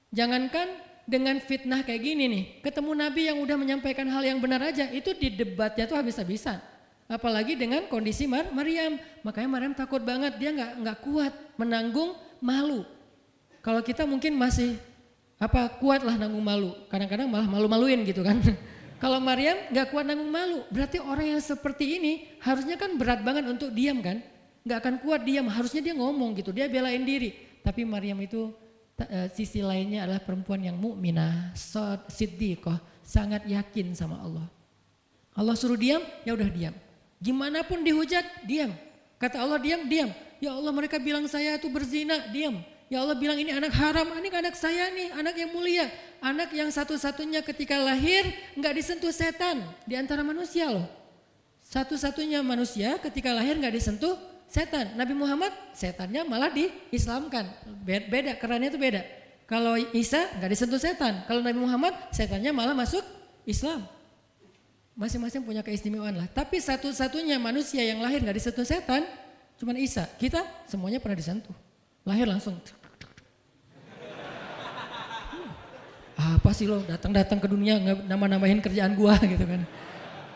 Jangankan dengan fitnah kayak gini nih, ketemu Nabi yang udah menyampaikan hal yang benar aja, itu di debatnya tuh habis-habisan. Apalagi dengan kondisi Maryam. Makanya Maryam takut banget, dia nggak kuat menanggung malu. Kalau kita mungkin masih kuat lah nanggung malu, kadang-kadang malah malu-maluin gitu kan. Kalau Maryam nggak kuat nanggung malu, berarti orang yang seperti ini harusnya kan berat banget untuk diam kan, nggak akan kuat diam, harusnya dia ngomong gitu, dia belain diri. Tapi Maryam itu sisi lainnya adalah perempuan yang mukminah, siddiqah, sangat yakin sama Allah. Allah suruh diam, ya udah diam. Gimana pun dihujat, diam. Kata Allah diam. Ya Allah mereka bilang saya itu berzina, diam. Ya Allah bilang ini anak haram, ini anak saya nih, anak yang mulia. Anak yang satu-satunya ketika lahir nggak disentuh setan di antara manusia loh. Satu-satunya manusia ketika lahir nggak disentuh setan. Nabi Muhammad setannya malah diislamkan. Beda, kerannya itu beda. Kalau Isa nggak disentuh setan. Kalau Nabi Muhammad setannya malah masuk Islam. Masing-masing punya keistimewaan lah. Tapi satu-satunya manusia yang lahir nggak disentuh setan cuman Isa. Kita semuanya pernah disentuh. Lahir langsung. Apa sih lo datang-datang ke dunia nama-namain kerjaan gua gitu kan.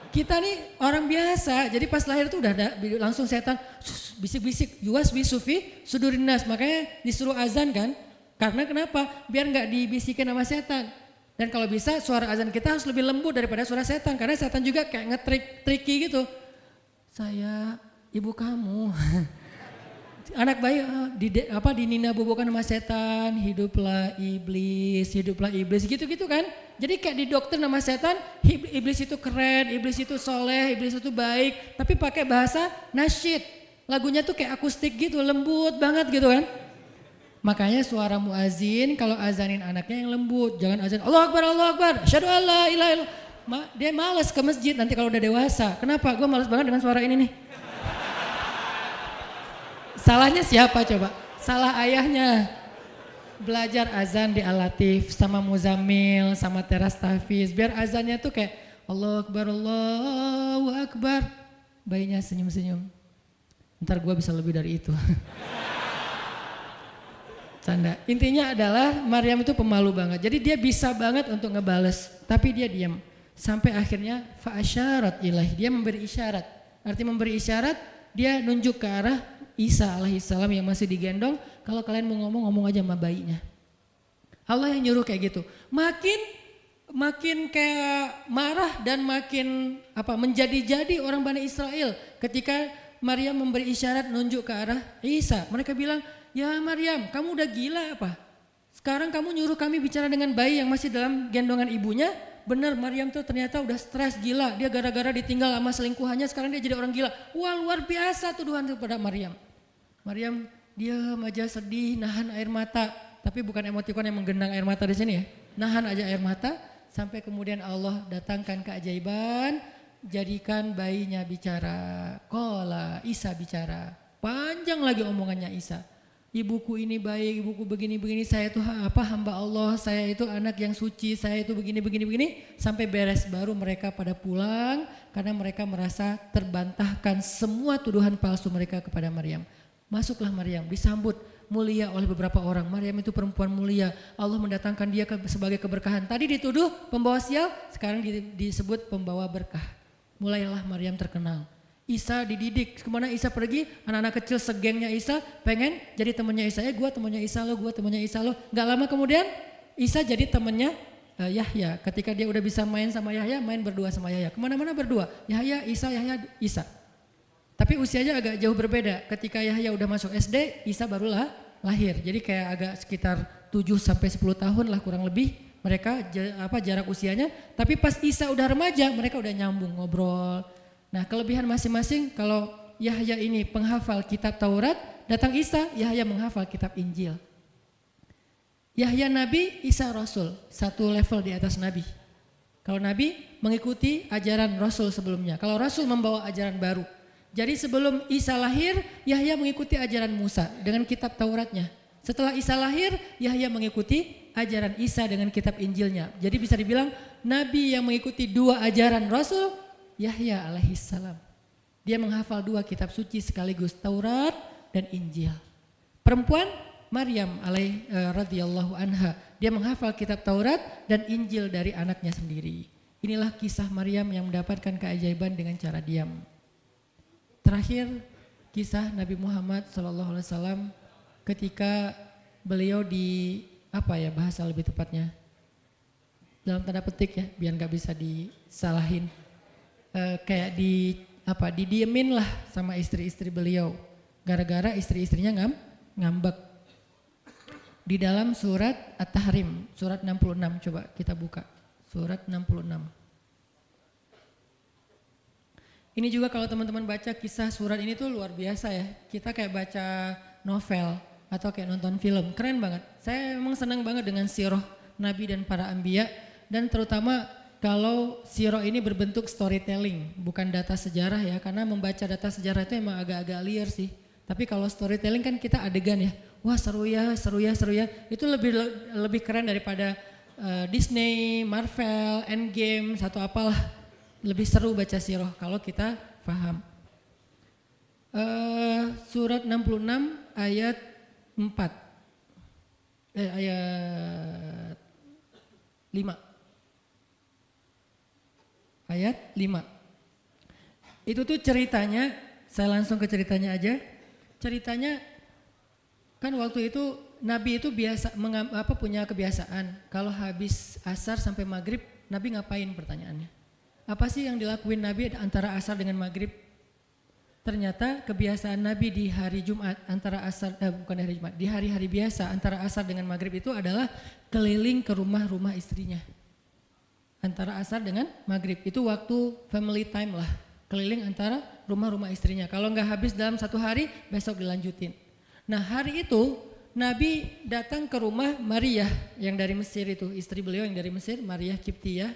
Kita nih orang biasa, jadi pas lahir tuh udah ada langsung setan bisik-bisik, yuwas bisufi sudurinas, makanya disuruh azan kan. Karena kenapa? Biar nggak dibisikin sama setan. Dan kalau bisa suara azan kita harus lebih lembut daripada suara setan, karena setan juga kayak tricky gitu. Saya ibu kamu. Anak bayi dinina bobokan sama setan, hiduplah iblis gitu-gitu kan. Jadi kayak di dokter nama setan, iblis itu keren, iblis itu soleh, iblis itu baik, tapi pakai bahasa nasyid. Lagunya tuh kayak akustik gitu, lembut banget gitu kan. Makanya suara muazin kalau azanin anaknya yang lembut, jangan azan Allahu Akbar, asyhadu alla ilaha illallah. Dia malas ke masjid nanti kalau udah dewasa. Kenapa? Gue malas banget dengan suara ini nih. Salahnya siapa coba? Salah ayahnya. Belajar azan di Al-Latif sama Muzammil sama Teras Tafiz. Biar azannya tuh kayak Allahu Akbar. Bayinya senyum-senyum. Ntar gue bisa lebih dari itu. Canda. Intinya adalah Maryam itu pemalu banget. Jadi dia bisa banget untuk ngebales. Tapi dia diam. Sampai akhirnya fa'asyarat ilaih. Dia memberi isyarat. Arti memberi isyarat, dia nunjuk ke arah Isa alaihissalam yang masih digendong, kalau kalian mau ngomong aja sama bayinya. Allah yang nyuruh kayak gitu. Makin kayak marah dan makin menjadi-jadi orang Bani Israel ketika Maryam memberi isyarat nunjuk ke arah Isa. Mereka bilang, "Ya Maryam, kamu udah gila apa? Sekarang kamu nyuruh kami bicara dengan bayi yang masih dalam gendongan ibunya?" Benar, Maryam tuh ternyata udah stres gila. Dia gara-gara ditinggal sama selingkuhannya, sekarang dia jadi orang gila. Wah, luar biasa tuduhan kepada Maryam. Maryam diam aja sedih, nahan air mata. Tapi bukan emotikon yang menggenang air mata di sini ya. Nahan aja air mata sampai kemudian Allah datangkan keajaiban, jadikan bayinya bicara. Qala, Isa bicara. Panjang lagi omongannya Isa. Ibuku ini baik, ibuku begini-begini, saya itu hamba Allah, saya itu anak yang suci, saya itu begini-begini, sampai beres baru mereka pada pulang karena mereka merasa terbantahkan semua tuduhan palsu mereka kepada Maryam. Masuklah Maryam, disambut mulia oleh beberapa orang. Maryam itu perempuan mulia, Allah mendatangkan dia sebagai keberkahan. Tadi dituduh pembawa sial, sekarang disebut pembawa berkah. Mulailah Maryam terkenal. Isa dididik, kemana Isa pergi, anak-anak kecil segengnya Isa pengen jadi temannya Isa. Gue temannya Isa lo, gue temannya Isa lo. Gak lama kemudian Isa jadi temannya Yahya. Ketika dia udah bisa main sama Yahya, main berdua sama Yahya. Kemana-mana berdua, Yahya, Isa. Tapi usianya agak jauh berbeda. Ketika Yahya udah masuk SD, Isa barulah lahir. Jadi kayak agak sekitar 7-10 tahun lah kurang lebih mereka jarak usianya. Tapi pas Isa udah remaja, mereka udah nyambung ngobrol. Nah, kelebihan masing-masing, kalau Yahya ini penghafal kitab Taurat, datang Isa, Yahya menghafal kitab Injil. Yahya Nabi, Isa Rasul, satu level di atas Nabi. Kalau Nabi mengikuti ajaran Rasul sebelumnya, kalau Rasul membawa ajaran baru. Jadi sebelum Isa lahir, Yahya mengikuti ajaran Musa dengan kitab Tauratnya. Setelah Isa lahir, Yahya mengikuti ajaran Isa dengan kitab Injilnya. Jadi bisa dibilang Nabi yang mengikuti dua ajaran Rasul, Yahya alaihissalam. Dia menghafal dua kitab suci sekaligus, Taurat dan Injil. Perempuan Maryam radhiyallahu anha, dia menghafal kitab Taurat dan Injil dari anaknya sendiri. Inilah kisah Maryam yang mendapatkan keajaiban dengan cara diam. Terakhir kisah Nabi Muhammad SAW ketika beliau bahasa lebih tepatnya dalam tanda petik ya, biar nggak bisa disalahin. Kayak didiemin lah sama istri-istri beliau gara-gara istri-istrinya ngambek. Di dalam surat At-Tahrim, surat 66, coba kita buka surat 66. Ini juga kalau teman-teman baca kisah surat ini tuh luar biasa ya. Kita kayak baca novel atau kayak nonton film, keren banget. Saya memang senang banget dengan sirah Nabi dan para anbiya, dan terutama kalau sirah ini berbentuk storytelling, bukan data sejarah ya, karena membaca data sejarah itu emang agak-agak liar sih. Tapi kalau storytelling kan kita adegan ya. Wah seru ya, seru ya, seru ya. Itu lebih keren daripada Disney, Marvel, Endgame, satu apalah. Lebih seru baca sirah kalau kita paham. Surat 66 ayat 4. Ayat 5. Ayat 5. Itu tuh ceritanya, saya langsung ke ceritanya aja. Ceritanya kan waktu itu Nabi itu punya kebiasaan kalau habis asar sampai maghrib Nabi ngapain pertanyaannya? Apa sih yang dilakuin Nabi antara asar dengan maghrib? Ternyata kebiasaan Nabi di hari Jumat antara asar bukan hari Jumat, di hari-hari biasa antara asar dengan maghrib itu adalah keliling ke rumah-rumah istrinya. Antara asar dengan maghrib itu waktu family time lah, keliling antara rumah-rumah istrinya. Kalau nggak habis dalam satu hari, besok dilanjutin. Nah hari itu Nabi datang ke rumah Maria yang dari Mesir itu, istri beliau yang dari Mesir, Maria Kiptiyah,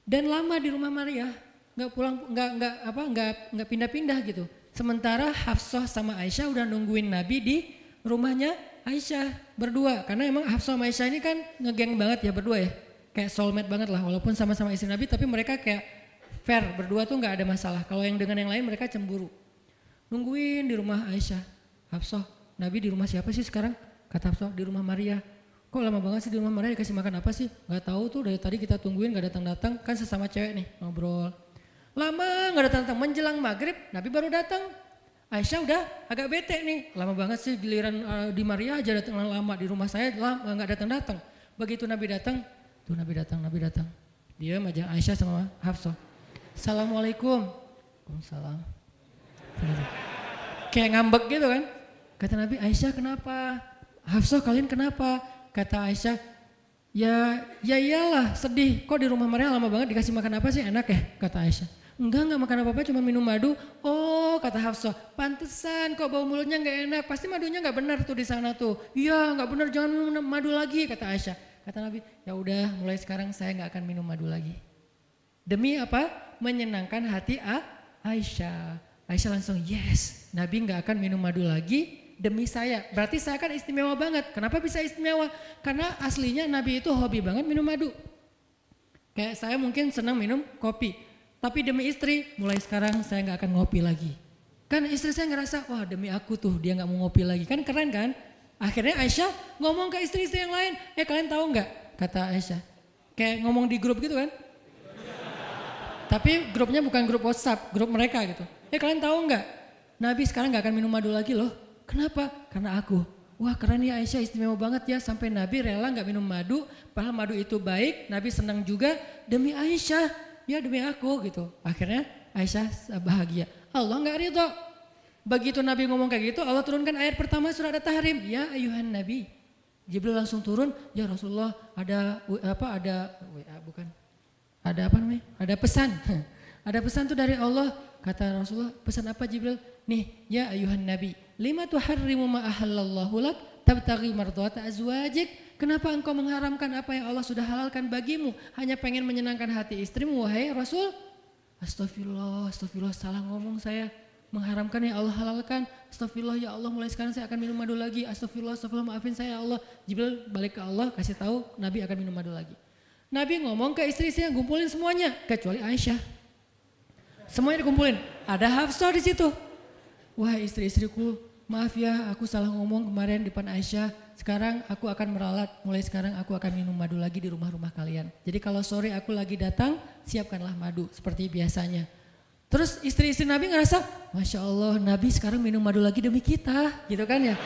dan lama di rumah Maria, nggak pulang, nggak pindah-pindah gitu. Sementara Hafsah sama Aisyah udah nungguin Nabi di rumahnya Aisyah berdua, karena emang Hafsah sama Aisyah ini kan ngegeng banget ya berdua ya, kayak soulmate banget lah, walaupun sama-sama istri Nabi, tapi mereka kayak fair berdua tuh nggak ada masalah. Kalau yang dengan yang lain mereka cemburu. Nungguin di rumah Aisyah, Hafsah, Nabi di rumah siapa sih sekarang? Kata Hafsah, di rumah Maria. Kok lama banget sih di rumah Maria, dikasih makan apa sih? Gak tahu tuh, dari tadi kita tungguin gak datang-datang, kan sesama cewek nih ngobrol. Lama gak datang-datang, menjelang maghrib Nabi baru datang. Aisyah udah agak bete nih, lama banget sih giliran di Maria aja datang lama, di rumah saya lama gak datang-datang. Begitu Nabi datang, tuh Nabi datang. Dia aja Aisyah sama Hafsah. Assalamualaikum. Waalaikumsalam. Kayak ngambek gitu kan. Kata Nabi, Aisyah kenapa? Hafsah kalian kenapa? Kata Aisyah, ya iyalah sedih. Kok di rumah Maria lama banget dikasih makan apa sih, enak ya? Kata Aisyah. Enggak makan apa-apa, cuma minum madu. Oh kata Hafsah, pantesan kok bau mulutnya gak enak. Pasti madunya gak benar tuh di sana tuh. Iya gak benar, jangan minum madu lagi kata Aisyah. Kata Nabi, ya udah mulai sekarang saya gak akan minum madu lagi. Demi apa? Menyenangkan hati Aisyah. Aisyah langsung yes, Nabi gak akan minum madu lagi demi saya. Berarti saya kan istimewa banget. Kenapa bisa istimewa? Karena aslinya Nabi itu hobi banget minum madu. Kayak saya mungkin senang minum kopi. Tapi demi istri, mulai sekarang saya gak akan ngopi lagi. Kan istri saya ngerasa, wah demi aku tuh dia gak mau ngopi lagi. Kan keren kan? Akhirnya Aisyah ngomong ke istri-istri yang lain. Kalian tahu gak? Kata Aisyah. Kayak ngomong di grup gitu kan? Tapi grupnya bukan grup WhatsApp, grup mereka gitu. Kalian tahu nggak? Nabi sekarang nggak akan minum madu lagi loh. Kenapa? Karena aku. Wah keren ya Aisyah, istimewa banget ya. Sampai Nabi rela nggak minum madu. Padahal madu itu baik. Nabi senang juga demi Aisyah. Ya demi aku gitu. Akhirnya Aisyah bahagia. Allah nggak ridho. Begitu Nabi ngomong kayak gitu, Allah turunkan ayat pertama surat At-Tahrim. Ya ayuhan Nabi. Jibril langsung turun. Ya Rasulullah ada pesan. Ada pesan tuh dari Allah. Kata Rasulullah, pesan apa Jibril? Nih, ya ayuhan Nabi, lima tuharrimu ma ahallallahu lak tabtaghi mardhata azwajik. Kenapa engkau mengharamkan apa yang Allah sudah halalkan bagimu? Hanya pengen menyenangkan hati istrimu, wahai Rasul? Astagfirullah, salah ngomong saya. Mengharamkan yang Allah halalkan. Astagfirullah ya Allah, mulai sekarang saya akan minum madu lagi. Astagfirullah, maafin saya ya Allah. Jibril balik ke Allah, kasih tahu Nabi akan minum madu lagi. Nabi ngomong ke istri-istrinya, ngumpulin semuanya kecuali Aisyah. Semuanya dikumpulin. Ada Hafsah di situ. Wah istri-istriku, maaf ya aku salah ngomong kemarin di depan Aisyah. Sekarang aku akan meralat. Mulai sekarang aku akan minum madu lagi di rumah-rumah kalian. Jadi kalau sore aku lagi datang, siapkanlah madu seperti biasanya. Terus istri-istri Nabi ngerasa, Masya Allah Nabi sekarang minum madu lagi demi kita. Gitu kan ya.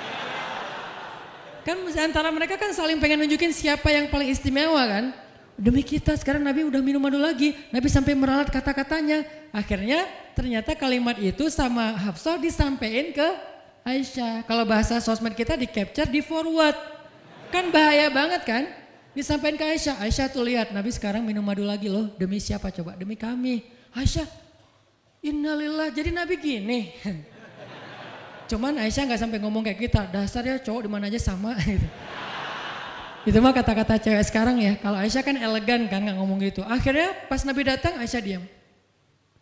Kan antara mereka kan saling pengen nunjukin siapa yang paling istimewa kan. Demi kita sekarang Nabi udah minum madu lagi. Nabi sampai meralat kata-katanya. Akhirnya ternyata kalimat itu sama Hafsah disampaikan ke Aisyah. Kalau bahasa sosmed kita di capture, di forward. Kan bahaya banget kan? Disampaikan ke Aisyah. Aisyah tuh lihat Nabi sekarang minum madu lagi loh. Demi siapa coba? Demi kami. Aisyah, innalillah jadi Nabi gini. Cuman Aisyah gak sampai ngomong kayak kita. Dasarnya cowok dimana aja sama gitu. Itu mah kata-kata cewek sekarang ya. Kalau Aisyah kan elegan kan gak ngomong gitu. Akhirnya pas Nabi datang Aisyah diam.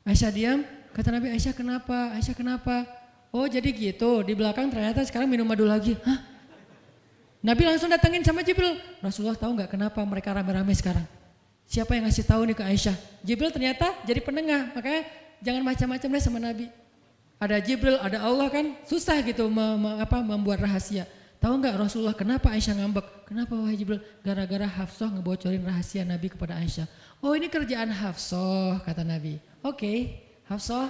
Aisyah diam, kata Nabi Aisyah kenapa? Aisyah kenapa? Oh jadi gitu, di belakang ternyata sekarang minum madu lagi. Hah? Nabi langsung datangin sama Jibril. Rasulullah tahu nggak kenapa mereka rame-rame sekarang? Siapa yang ngasih tahu nih ke Aisyah? Jibril ternyata jadi penengah, makanya jangan macam-macam deh sama Nabi. Ada Jibril, ada Allah kan, susah gitu membuat rahasia. Tahu nggak Rasulullah kenapa Aisyah ngambek? Kenapa wahai Jibril? Gara-gara Hafsah ngebocorin rahasia Nabi kepada Aisyah. Oh ini kerjaan Hafsah kata Nabi. Oke, Hafsah.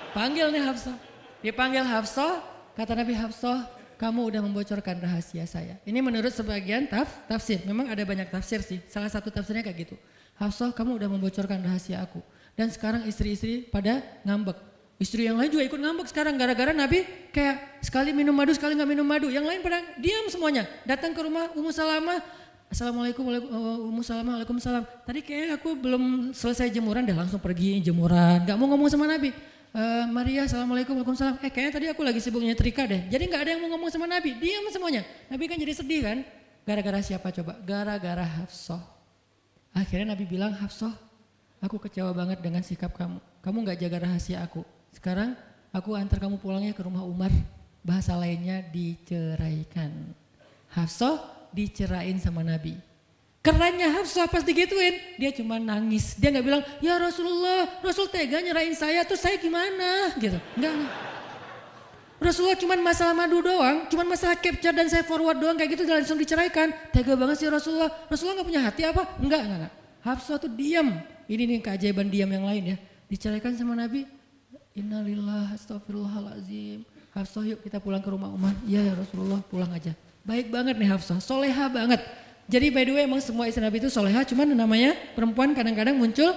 Panggil nih Hafsah. Dipanggil Hafsah, kata Nabi Hafsah, kamu udah membocorkan rahasia saya. Ini menurut sebagian tafsir. Memang ada banyak tafsir sih. Salah satu tafsirnya kayak gitu. Hafsah, kamu udah membocorkan rahasia aku. Dan sekarang istri-istri pada ngambek. Istri yang lain juga ikut ngambek sekarang gara-gara Nabi kayak sekali minum madu, sekali nggak minum madu. Yang lain pada diam semuanya. Datang ke rumah Ummu Salamah. Assalamualaikum, Ummu Salamah, waalaikumsalam. Tadi kayak aku belum selesai jemuran, dah langsung pergi jemuran. Gak mau ngomong sama Nabi. Maria, assalamualaikum, waalaikumsalam. Kayaknya tadi aku lagi sibuk nyetrika deh. Jadi gak ada yang mau ngomong sama Nabi, diam semuanya. Nabi kan jadi sedih kan. Gara-gara siapa coba? Gara-gara Hafsah. Akhirnya Nabi bilang, Hafsah, aku kecewa banget dengan sikap kamu. Kamu gak jaga rahasia aku. Sekarang aku antar kamu pulangnya ke rumah Umar. Bahasa lainnya diceraikan. Hafsah dicerain sama Nabi. Kerennya Hafsah pas digituin, dia cuma nangis. Dia gak bilang, ya Rasulullah, Rasul tega nyerahin saya, terus saya gimana? Gitu. Enggak. Rasulullah cuma masalah madu doang, cuma masalah capture dan saya forward doang kayak gitu langsung diceraikan. Tega banget sih Rasulullah. Rasulullah gak punya hati apa? Enggak. Hafsah tuh diam. Ini nih keajaiban diam yang lain ya. Diceraikan sama Nabi. Innalillah, astagfirullahaladzim. Hafsah yuk kita pulang ke rumah Umar. Iya ya Rasulullah, pulang aja. Baik banget nih Hafsah, soleha banget. Jadi by the way emang semua istri Nabi itu soleha, cuman namanya perempuan kadang-kadang muncul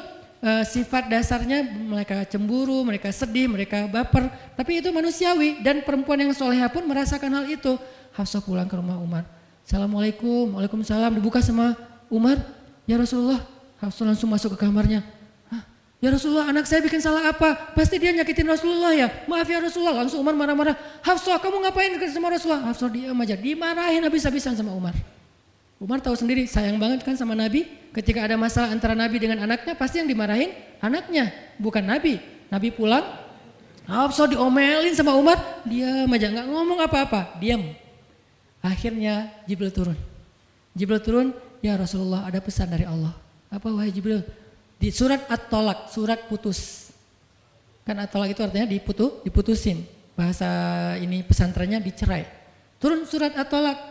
sifat dasarnya mereka cemburu, mereka sedih, mereka baper. Tapi itu manusiawi dan perempuan yang soleha pun merasakan hal itu. Hafsah pulang ke rumah Umar. Assalamualaikum, waalaikumsalam, dibuka sama Umar. Ya Rasulullah, Hafsah langsung masuk ke kamarnya. Hah? Ya Rasulullah, anak saya bikin salah apa? Pasti dia nyakitin Rasulullah ya. Maaf ya Rasulullah. Langsung Umar marah-marah. Hafsah, kamu ngapain sama Rasulullah? Hafsah diam aja, dimarahin habis-habisan sama Umar. Umar tahu sendiri sayang banget kan sama Nabi. Ketika ada masalah antara Nabi dengan anaknya pasti yang dimarahin anaknya, bukan Nabi. Nabi pulang, Hafsah diomelin sama Umar, diam aja nggak ngomong apa-apa, diam. Akhirnya Jibril turun. Jibril turun, ya Rasulullah ada pesan dari Allah. Apa wahai Jibril? Di surat At-Tolak, surat putus. Kan At-Tolak itu artinya diputusin. Bahasa ini pesantrennya dicerai. Turun surat At-Tolak.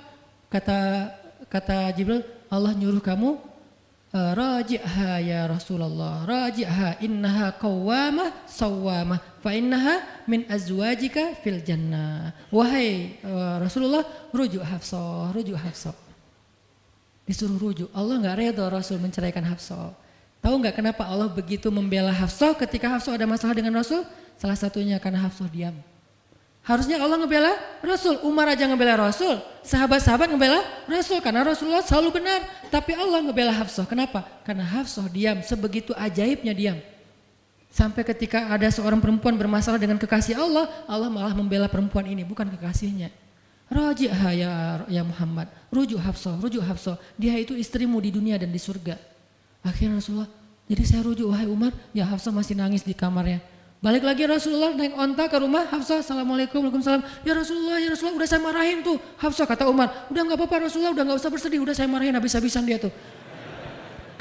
Kata Jibril, Allah nyuruh kamu raji'ha ya Rasulullah, raji'ha innaha qawwamah sawwamah fa innaha min azwajika fil jannah. Wahai Rasulullah, rujuk Hafsah, rujuk Hafsah. Disuruh rujuk. Allah enggak redha Rasul menceraikan Hafsah. Tahu enggak kenapa Allah begitu membela Hafsah ketika Hafsah ada masalah dengan Rasul? Salah satunya karena Hafsah diam. Harusnya Allah ngebela Rasul, Umar aja ngebela Rasul, sahabat-sahabat ngebela Rasul karena Rasulullah selalu benar. Tapi Allah ngebela Hafsah, kenapa? Karena Hafsah diam, sebegitu ajaibnya diam. Sampai ketika ada seorang perempuan bermasalah dengan kekasih Allah, Allah malah membela perempuan ini, bukan kekasihnya. Raji'ha ya Muhammad, rujuk Hafsah, dia itu istrimu di dunia dan di surga. Akhirnya Rasulullah, jadi saya rujuk wahai Umar, ya Hafsah masih nangis di kamarnya. Balik lagi Rasulullah naik onta ke rumah Hafsah, assalamualaikum, waalaikumsalam. Ya Rasulullah, udah saya marahin tuh. Hafsah kata Umar, udah gak apa-apa Rasulullah, udah gak usah bersedih, udah saya marahin habis-habisan dia tuh.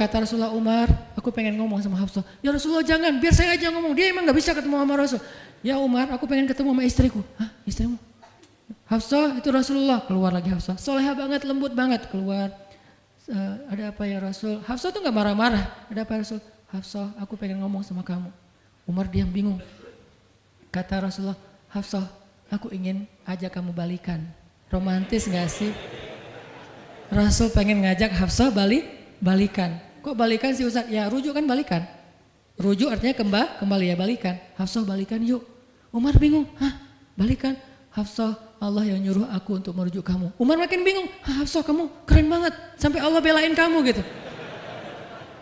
Kata Rasulullah, Umar, aku pengen ngomong sama Hafsah. Ya Rasulullah jangan, biar saya aja ngomong, dia emang gak bisa ketemu sama Rasul. Ya Umar, aku pengen ketemu sama istriku. Hah, istrimu? Hafsah, itu Rasulullah. Keluar lagi Hafsah, soleha banget, lembut banget, keluar. Ada apa ya Rasul? Hafsah tuh gak marah-marah. Ada apa ya Rasul? Hafsah, aku pengen ngomong sama kamu. Umar diam bingung. Kata Rasulullah, Hafsah, aku ingin ajak kamu balikan. Romantis gak sih? Rasul pengen ngajak Hafsah balikan. Kok balikan sih Ustaz? Ya rujuk kan balikan. Rujuk artinya kembali ya balikan. Hafsah balikan yuk. Umar bingung, hah balikan? Hafsah, Allah yang nyuruh aku untuk merujuk kamu. Umar makin bingung, Hafsah kamu keren banget. Sampai Allah belain kamu gitu.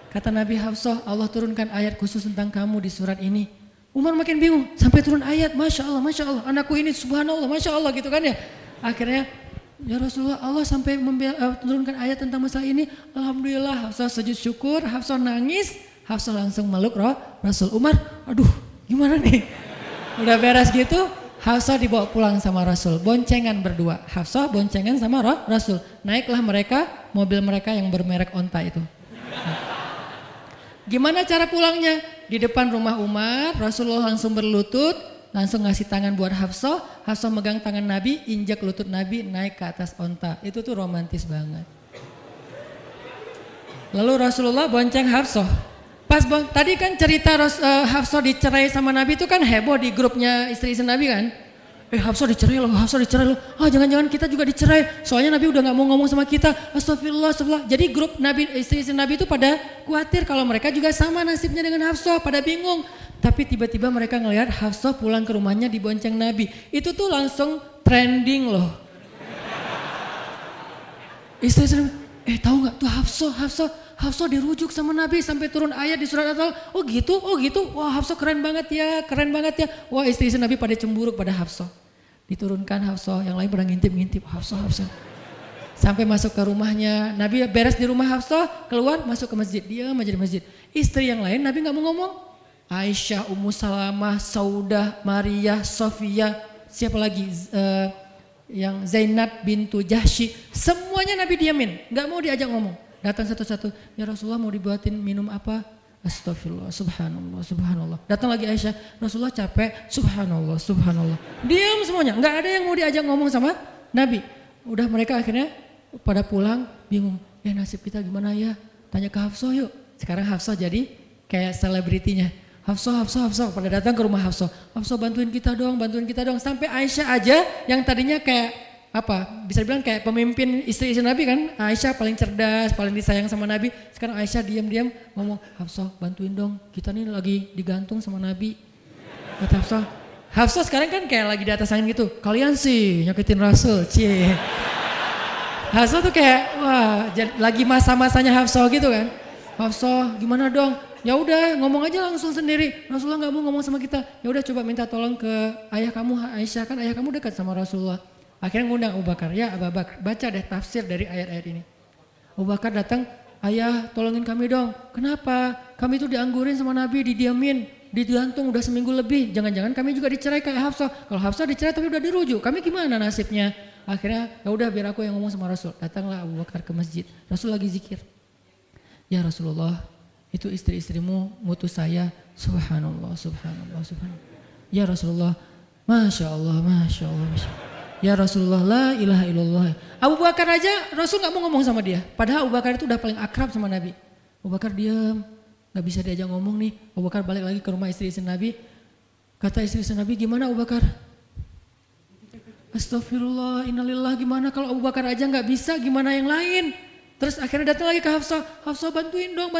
Kata Nabi Hafsah, Allah turunkan ayat khusus tentang kamu di surat ini. Umar makin bingung, sampai turun ayat, Masya Allah, anakku ini subhanallah, Masya Allah gitu kan ya. Akhirnya, ya Rasulullah, Allah sampai turunkan ayat tentang masalah ini. Alhamdulillah, Hafsah sujud syukur, Hafsah nangis, Hafsah langsung meluk Rasul. Umar, aduh gimana nih? Udah beres gitu, Hafsah dibawa pulang sama Rasul, boncengan berdua. Hafsah boncengan sama Rasul. Naiklah mereka, mobil mereka yang bermerek onta itu. Gimana cara pulangnya? Di depan rumah Umar, Rasulullah langsung berlutut, langsung ngasih tangan buat Hafsah. Hafsah megang tangan Nabi, injak lutut Nabi, naik ke atas onta. Itu tuh romantis banget. Lalu Rasulullah bonceng Hafsah. Tadi kan cerita Hafsah dicerai sama Nabi itu kan heboh di grupnya istri-istri Nabi kan. Hafsah dicerai loh, Hafsah dicerai loh. Jangan-jangan kita juga dicerai. Soalnya Nabi udah gak mau ngomong sama kita. Astagfirullah, astagfirullah. Jadi grup Nabi, istri-istri Nabi itu pada khawatir kalau mereka juga sama nasibnya dengan Hafsah, pada bingung. Tapi tiba-tiba mereka ngelihat Hafsah pulang ke rumahnya dibonceng Nabi. Itu tuh langsung trending loh. Istri-istri Nabi, tahu nggak tuh Hafsah dirujuk sama Nabi sampai turun ayat di surat At-Talaq. Oh gitu. Wah Hafsah keren banget ya. Wah istri-istri Nabi pada cemburu pada Hafsah. Diturunkan Hafsah, yang lain pada ngintip Hafsah. Sampai masuk ke rumahnya, Nabi beres di rumah Hafsah, keluar masuk ke masjid. Dia aja di masjid. Istri yang lain Nabi nggak mau ngomong. Aisyah, Ummu Salamah, Saudah, Maria, Sofia, siapa lagi? Yang Zainab bintu Jahsy, semuanya Nabi diamin, nggak mau diajak ngomong. Datang satu-satu, ya Rasulullah mau dibuatin minum apa? Astagfirullah, subhanallah. Datang lagi Aisyah, Rasulullah capek, subhanallah. Diam semuanya, nggak ada yang mau diajak ngomong sama Nabi. Udah mereka akhirnya pada pulang bingung, nasib kita gimana ya? Tanya ke Hafsah yuk. Sekarang Hafsah jadi kayak selebritinya. Hafsah, pada datang ke rumah Hafsah. Hafsah bantuin kita dong. Sampai Aisyah aja yang tadinya kayak bisa dibilang kayak pemimpin istri-istri Nabi kan. Aisyah paling cerdas, paling disayang sama Nabi. Sekarang Aisyah diam-diam ngomong, Hafsah bantuin dong. Kita nih lagi digantung sama Nabi. Kata Hafsah. Hafsah sekarang kan kayak lagi di atas angin gitu. Kalian sih nyakitin Rasul, cie. Hafsah tuh kayak lagi masa-masanya Hafsah gitu kan. Hafsah gimana dong? Ya udah ngomong aja langsung sendiri. Rasulullah nggak mau ngomong sama kita. Ya udah coba minta tolong ke ayah kamu Aisyah, kan ayah kamu dekat sama Rasulullah. Akhirnya ngundang Abu Bakar. Ya Abu Bakar, baca deh tafsir dari ayat-ayat ini. Abu Bakar datang, ayah tolongin kami dong. Kenapa? Kami itu dianggurin sama Nabi, didiamin, digantung udah seminggu lebih. Jangan-jangan kami juga dicerai kayak Hafsah. Kalau Hafsah dicerai tapi udah dirujuk, kami gimana nasibnya? Akhirnya ya udah biar aku yang ngomong sama Rasul. Datanglah Abu Bakar ke masjid. Rasul lagi zikir. Ya Rasulullah, itu istri-istrimu mutus saya, subhanallah. Ya Rasulullah, Masya Allah. Ya Rasulullah, la ilaha illallah. Abu Bakar aja Rasul gak mau ngomong sama dia. Padahal Abu Bakar itu udah paling akrab sama Nabi. Abu Bakar diam, gak bisa diajak ngomong nih. Abu Bakar balik lagi ke rumah istri-istri Nabi. Kata istri-istri Nabi, gimana Abu Bakar? Astagfirullah, innalillah, gimana kalau Abu Bakar aja gak bisa, gimana yang lain? Terus akhirnya datang lagi ke Hafsah, Hafsah bantuin dong,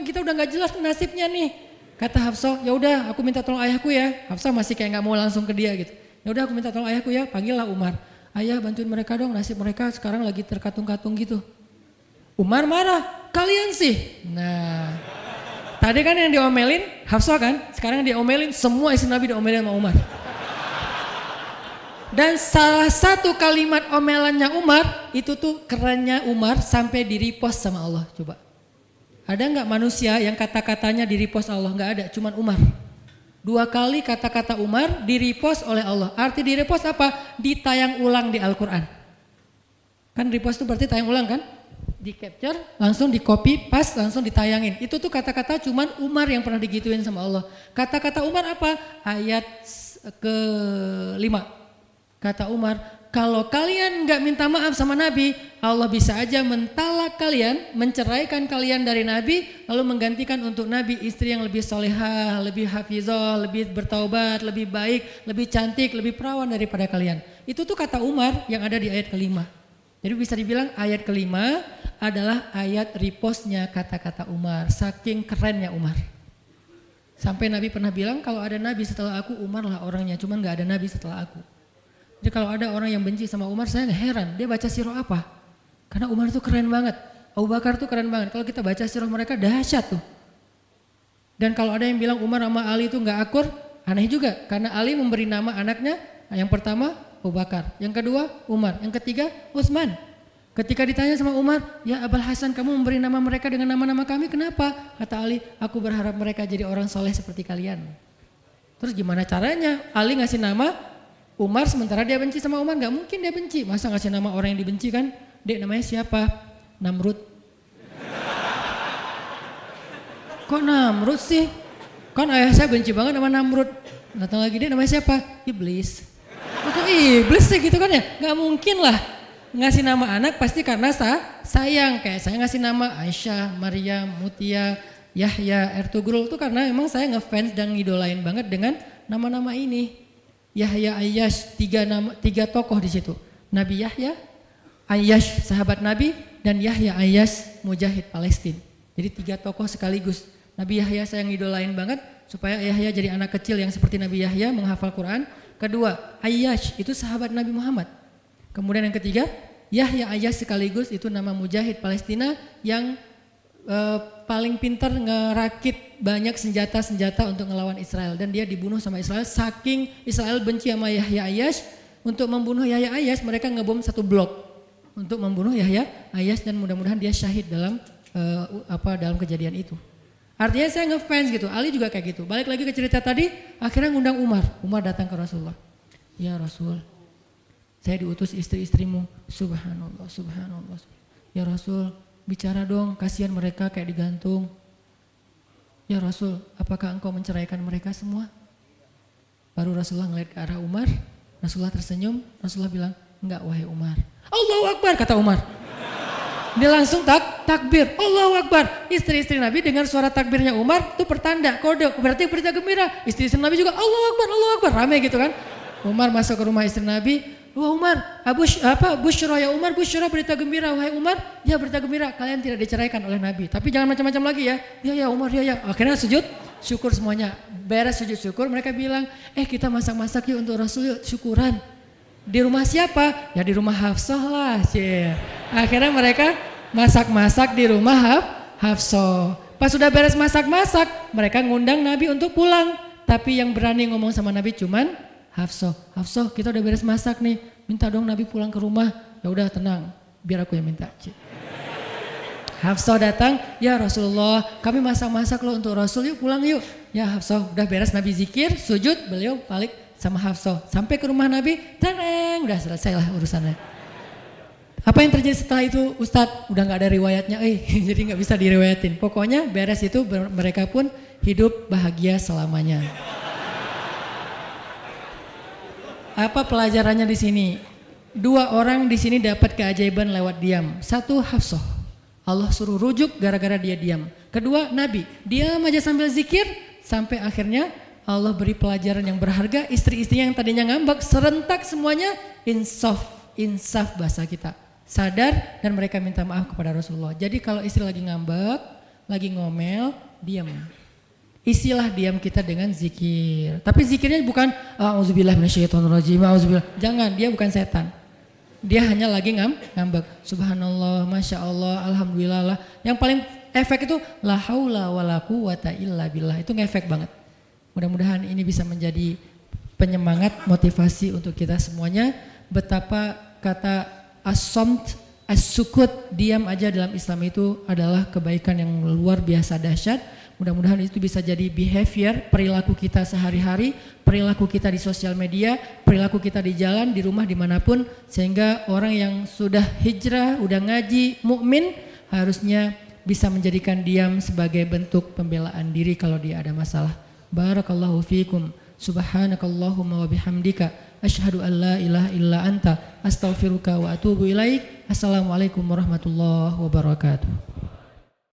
kita udah nggak jelas nasibnya nih. Kata Hafsah, ya udah aku minta tolong ayahku ya. Hafsah masih kayak nggak mau langsung ke dia gitu. Ya udah aku minta tolong ayahku ya, panggillah Umar. Ayah bantuin mereka dong, nasib mereka sekarang lagi terkatung-katung gitu. Umar marah, kalian sih. Nah, tadi kan yang diomelin Hafsah kan, sekarang diomelin semua istri Nabi diomelin sama Umar. Dan salah satu kalimat omelannya Umar, itu tuh kerennya Umar sampai di-repost sama Allah. Coba. Ada nggak manusia yang kata-katanya di-repost Allah? Nggak ada, cuman Umar. 2 kali kata-kata Umar di-repost oleh Allah. Arti di-repost apa? Ditayang ulang di Al-Quran. Kan repost itu berarti tayang ulang kan? Di-capture, langsung di-copy, paste, langsung ditayangin. Itu tuh kata-kata cuman Umar yang pernah digituin sama Allah. Kata-kata Umar apa? Ayat ke-5. Kata Umar, kalau kalian gak minta maaf sama Nabi, Allah bisa aja mentalak kalian, menceraikan kalian dari Nabi, lalu menggantikan untuk Nabi istri yang lebih solehah, lebih hafizah, lebih bertaubat, lebih baik, lebih cantik, lebih perawan daripada kalian. Itu tuh kata Umar yang ada di ayat ke-5. Jadi bisa dibilang ayat ke-5 adalah ayat repostnya kata-kata Umar, saking kerennya Umar. Sampai Nabi pernah bilang kalau ada Nabi setelah aku, Umar lah orangnya, cuman gak ada Nabi setelah aku. Jadi kalau ada orang yang benci sama Umar, saya heran, dia baca sirah apa? Karena Umar tuh keren banget, Abu Bakar tuh keren banget. Kalau kita baca sirah mereka dahsyat tuh. Dan kalau ada yang bilang Umar sama Ali itu gak akur, aneh juga. Karena Ali memberi nama anaknya, yang pertama Abu Bakar, yang kedua Umar, yang ketiga Utsman. Ketika ditanya sama Umar, ya Abul Hasan kamu memberi nama mereka dengan nama-nama kami, kenapa? Kata Ali, aku berharap mereka jadi orang soleh seperti kalian. Terus gimana caranya Ali ngasih nama Umar sementara dia benci sama Umar? Gak mungkin dia benci. Masa ngasih nama orang yang dibenci kan? Dek namanya siapa? Namrud. Kok Namrud sih? Kan ayah saya benci banget sama Namrud. Datang lagi, dek namanya siapa? Iblis. Kok iblis sih gitu kan ya? Gak mungkin lah. Ngasih nama anak pasti karena sayang. Kayak saya ngasih nama Aisyah, Maryam, Mutia, Yahya, Ertugrul itu karena memang saya ngefans dan ngidolain banget dengan nama-nama ini. Yahya, Ayyash, tiga tokoh di situ. Nabi Yahya, Ayyash sahabat Nabi, dan Yahya Ayyash mujahid Palestina. Jadi 3 tokoh sekaligus. Nabi Yahya saya ngidolain banget supaya Yahya jadi anak kecil yang seperti Nabi Yahya menghafal Quran. Kedua, Ayyash itu sahabat Nabi Muhammad. Kemudian yang ketiga, Yahya Ayyash sekaligus itu nama mujahid Palestina yang paling pintar ngerakit banyak senjata-senjata untuk ngelawan Israel, dan dia dibunuh sama Israel. Saking Israel benci sama Yahya Ayyash, untuk membunuh Yahya Ayyash mereka ngebom 1 blok untuk membunuh Yahya Ayyash, dan mudah-mudahan dia syahid dalam dalam kejadian itu. Artinya saya ngefans gitu. Ali juga kayak gitu. Balik lagi ke cerita tadi, akhirnya ngundang Umar. Umar datang ke Rasulullah. Ya Rasul, saya diutus istri-istrimu. Subhanallah, subhanallah. Ya Rasul, bicara dong, kasihan mereka kayak digantung. Ya Rasul, apakah engkau menceraikan mereka semua? Baru Rasulullah ngeliat ke arah Umar, Rasulullah tersenyum, Rasulullah bilang, enggak wahai Umar. Allahu Akbar, kata Umar. Dia langsung takbir, Allahu Akbar. Istri-istri Nabi dengar suara takbirnya Umar, itu pertanda, kode, berarti berita gembira. Istri-istri Nabi juga Allahu Akbar, rame gitu kan. Umar masuk ke rumah istri Nabi, wah Umar, Busyra ya Umar, Busyra berita gembira, wahai Umar, ya berita gembira, kalian tidak diceraikan oleh Nabi. Tapi jangan macam-macam lagi ya. Ya Umar, ya. Akhirnya sujud syukur semuanya. Beres sujud syukur, mereka bilang, kita masak-masak yuk untuk Rasul yuk, syukuran. Di rumah siapa? Ya di rumah Hafsah lah. Akhirnya mereka masak-masak di rumah Hafsah. Pas sudah beres masak-masak, mereka ngundang Nabi untuk pulang. Tapi yang berani ngomong sama Nabi cuman Hafsah, kita udah beres masak nih, minta dong Nabi pulang ke rumah. Ya udah tenang, biar aku yang minta. Hafsah datang, ya Rasulullah, kami masak-masak loh untuk Rasul, yuk pulang yuk. Ya Hafsah, udah beres Nabi zikir, sujud, beliau balik sama Hafsah. Sampai ke rumah Nabi, tenang, udah selesai lah urusannya. Apa yang terjadi setelah itu Ustadz? Udah gak ada riwayatnya, jadi gak bisa diriwayatin. Pokoknya beres itu mereka pun hidup bahagia selamanya. Apa pelajarannya di sini? 2 orang di sini dapat keajaiban lewat diam. 1 Hafsah, Allah suruh rujuk gara-gara dia diam. Kedua Nabi, diam aja sambil zikir sampai akhirnya Allah beri pelajaran yang berharga. Istri-istri yang tadinya ngambek serentak semuanya insaf bahasa kita. Sadar dan mereka minta maaf kepada Rasulullah. Jadi kalau istri lagi ngambek, lagi ngomel, diam. Isilah diam kita dengan zikir. Tapi zikirnya bukan auzubillah minasyaitonirrajim, auzubillah. Jangan, dia bukan setan. Dia hanya lagi ngambek. Subhanallah, Masya Allah, Alhamdulillah. Yang paling efek itu la haula wala quwata illa billah. Itu ngefek banget. Mudah-mudahan ini bisa menjadi penyemangat, motivasi untuk kita semuanya. Betapa kata as-samt, as-sukut, diam aja dalam Islam itu adalah kebaikan yang luar biasa dahsyat. Mudah-mudahan itu bisa jadi behavior, perilaku kita sehari-hari, perilaku kita di sosial media, perilaku kita di jalan, di rumah, dimanapun. Sehingga orang yang sudah hijrah, udah ngaji, mukmin harusnya bisa menjadikan diam sebagai bentuk pembelaan diri kalau dia ada masalah. Barakallahu fiikum, subhanakallahumma wa bihamdika, asyhadu an la ilaha illa anta, astaghfiruka wa atubu ilaik. Assalamualaikum warahmatullahi wabarakatuh.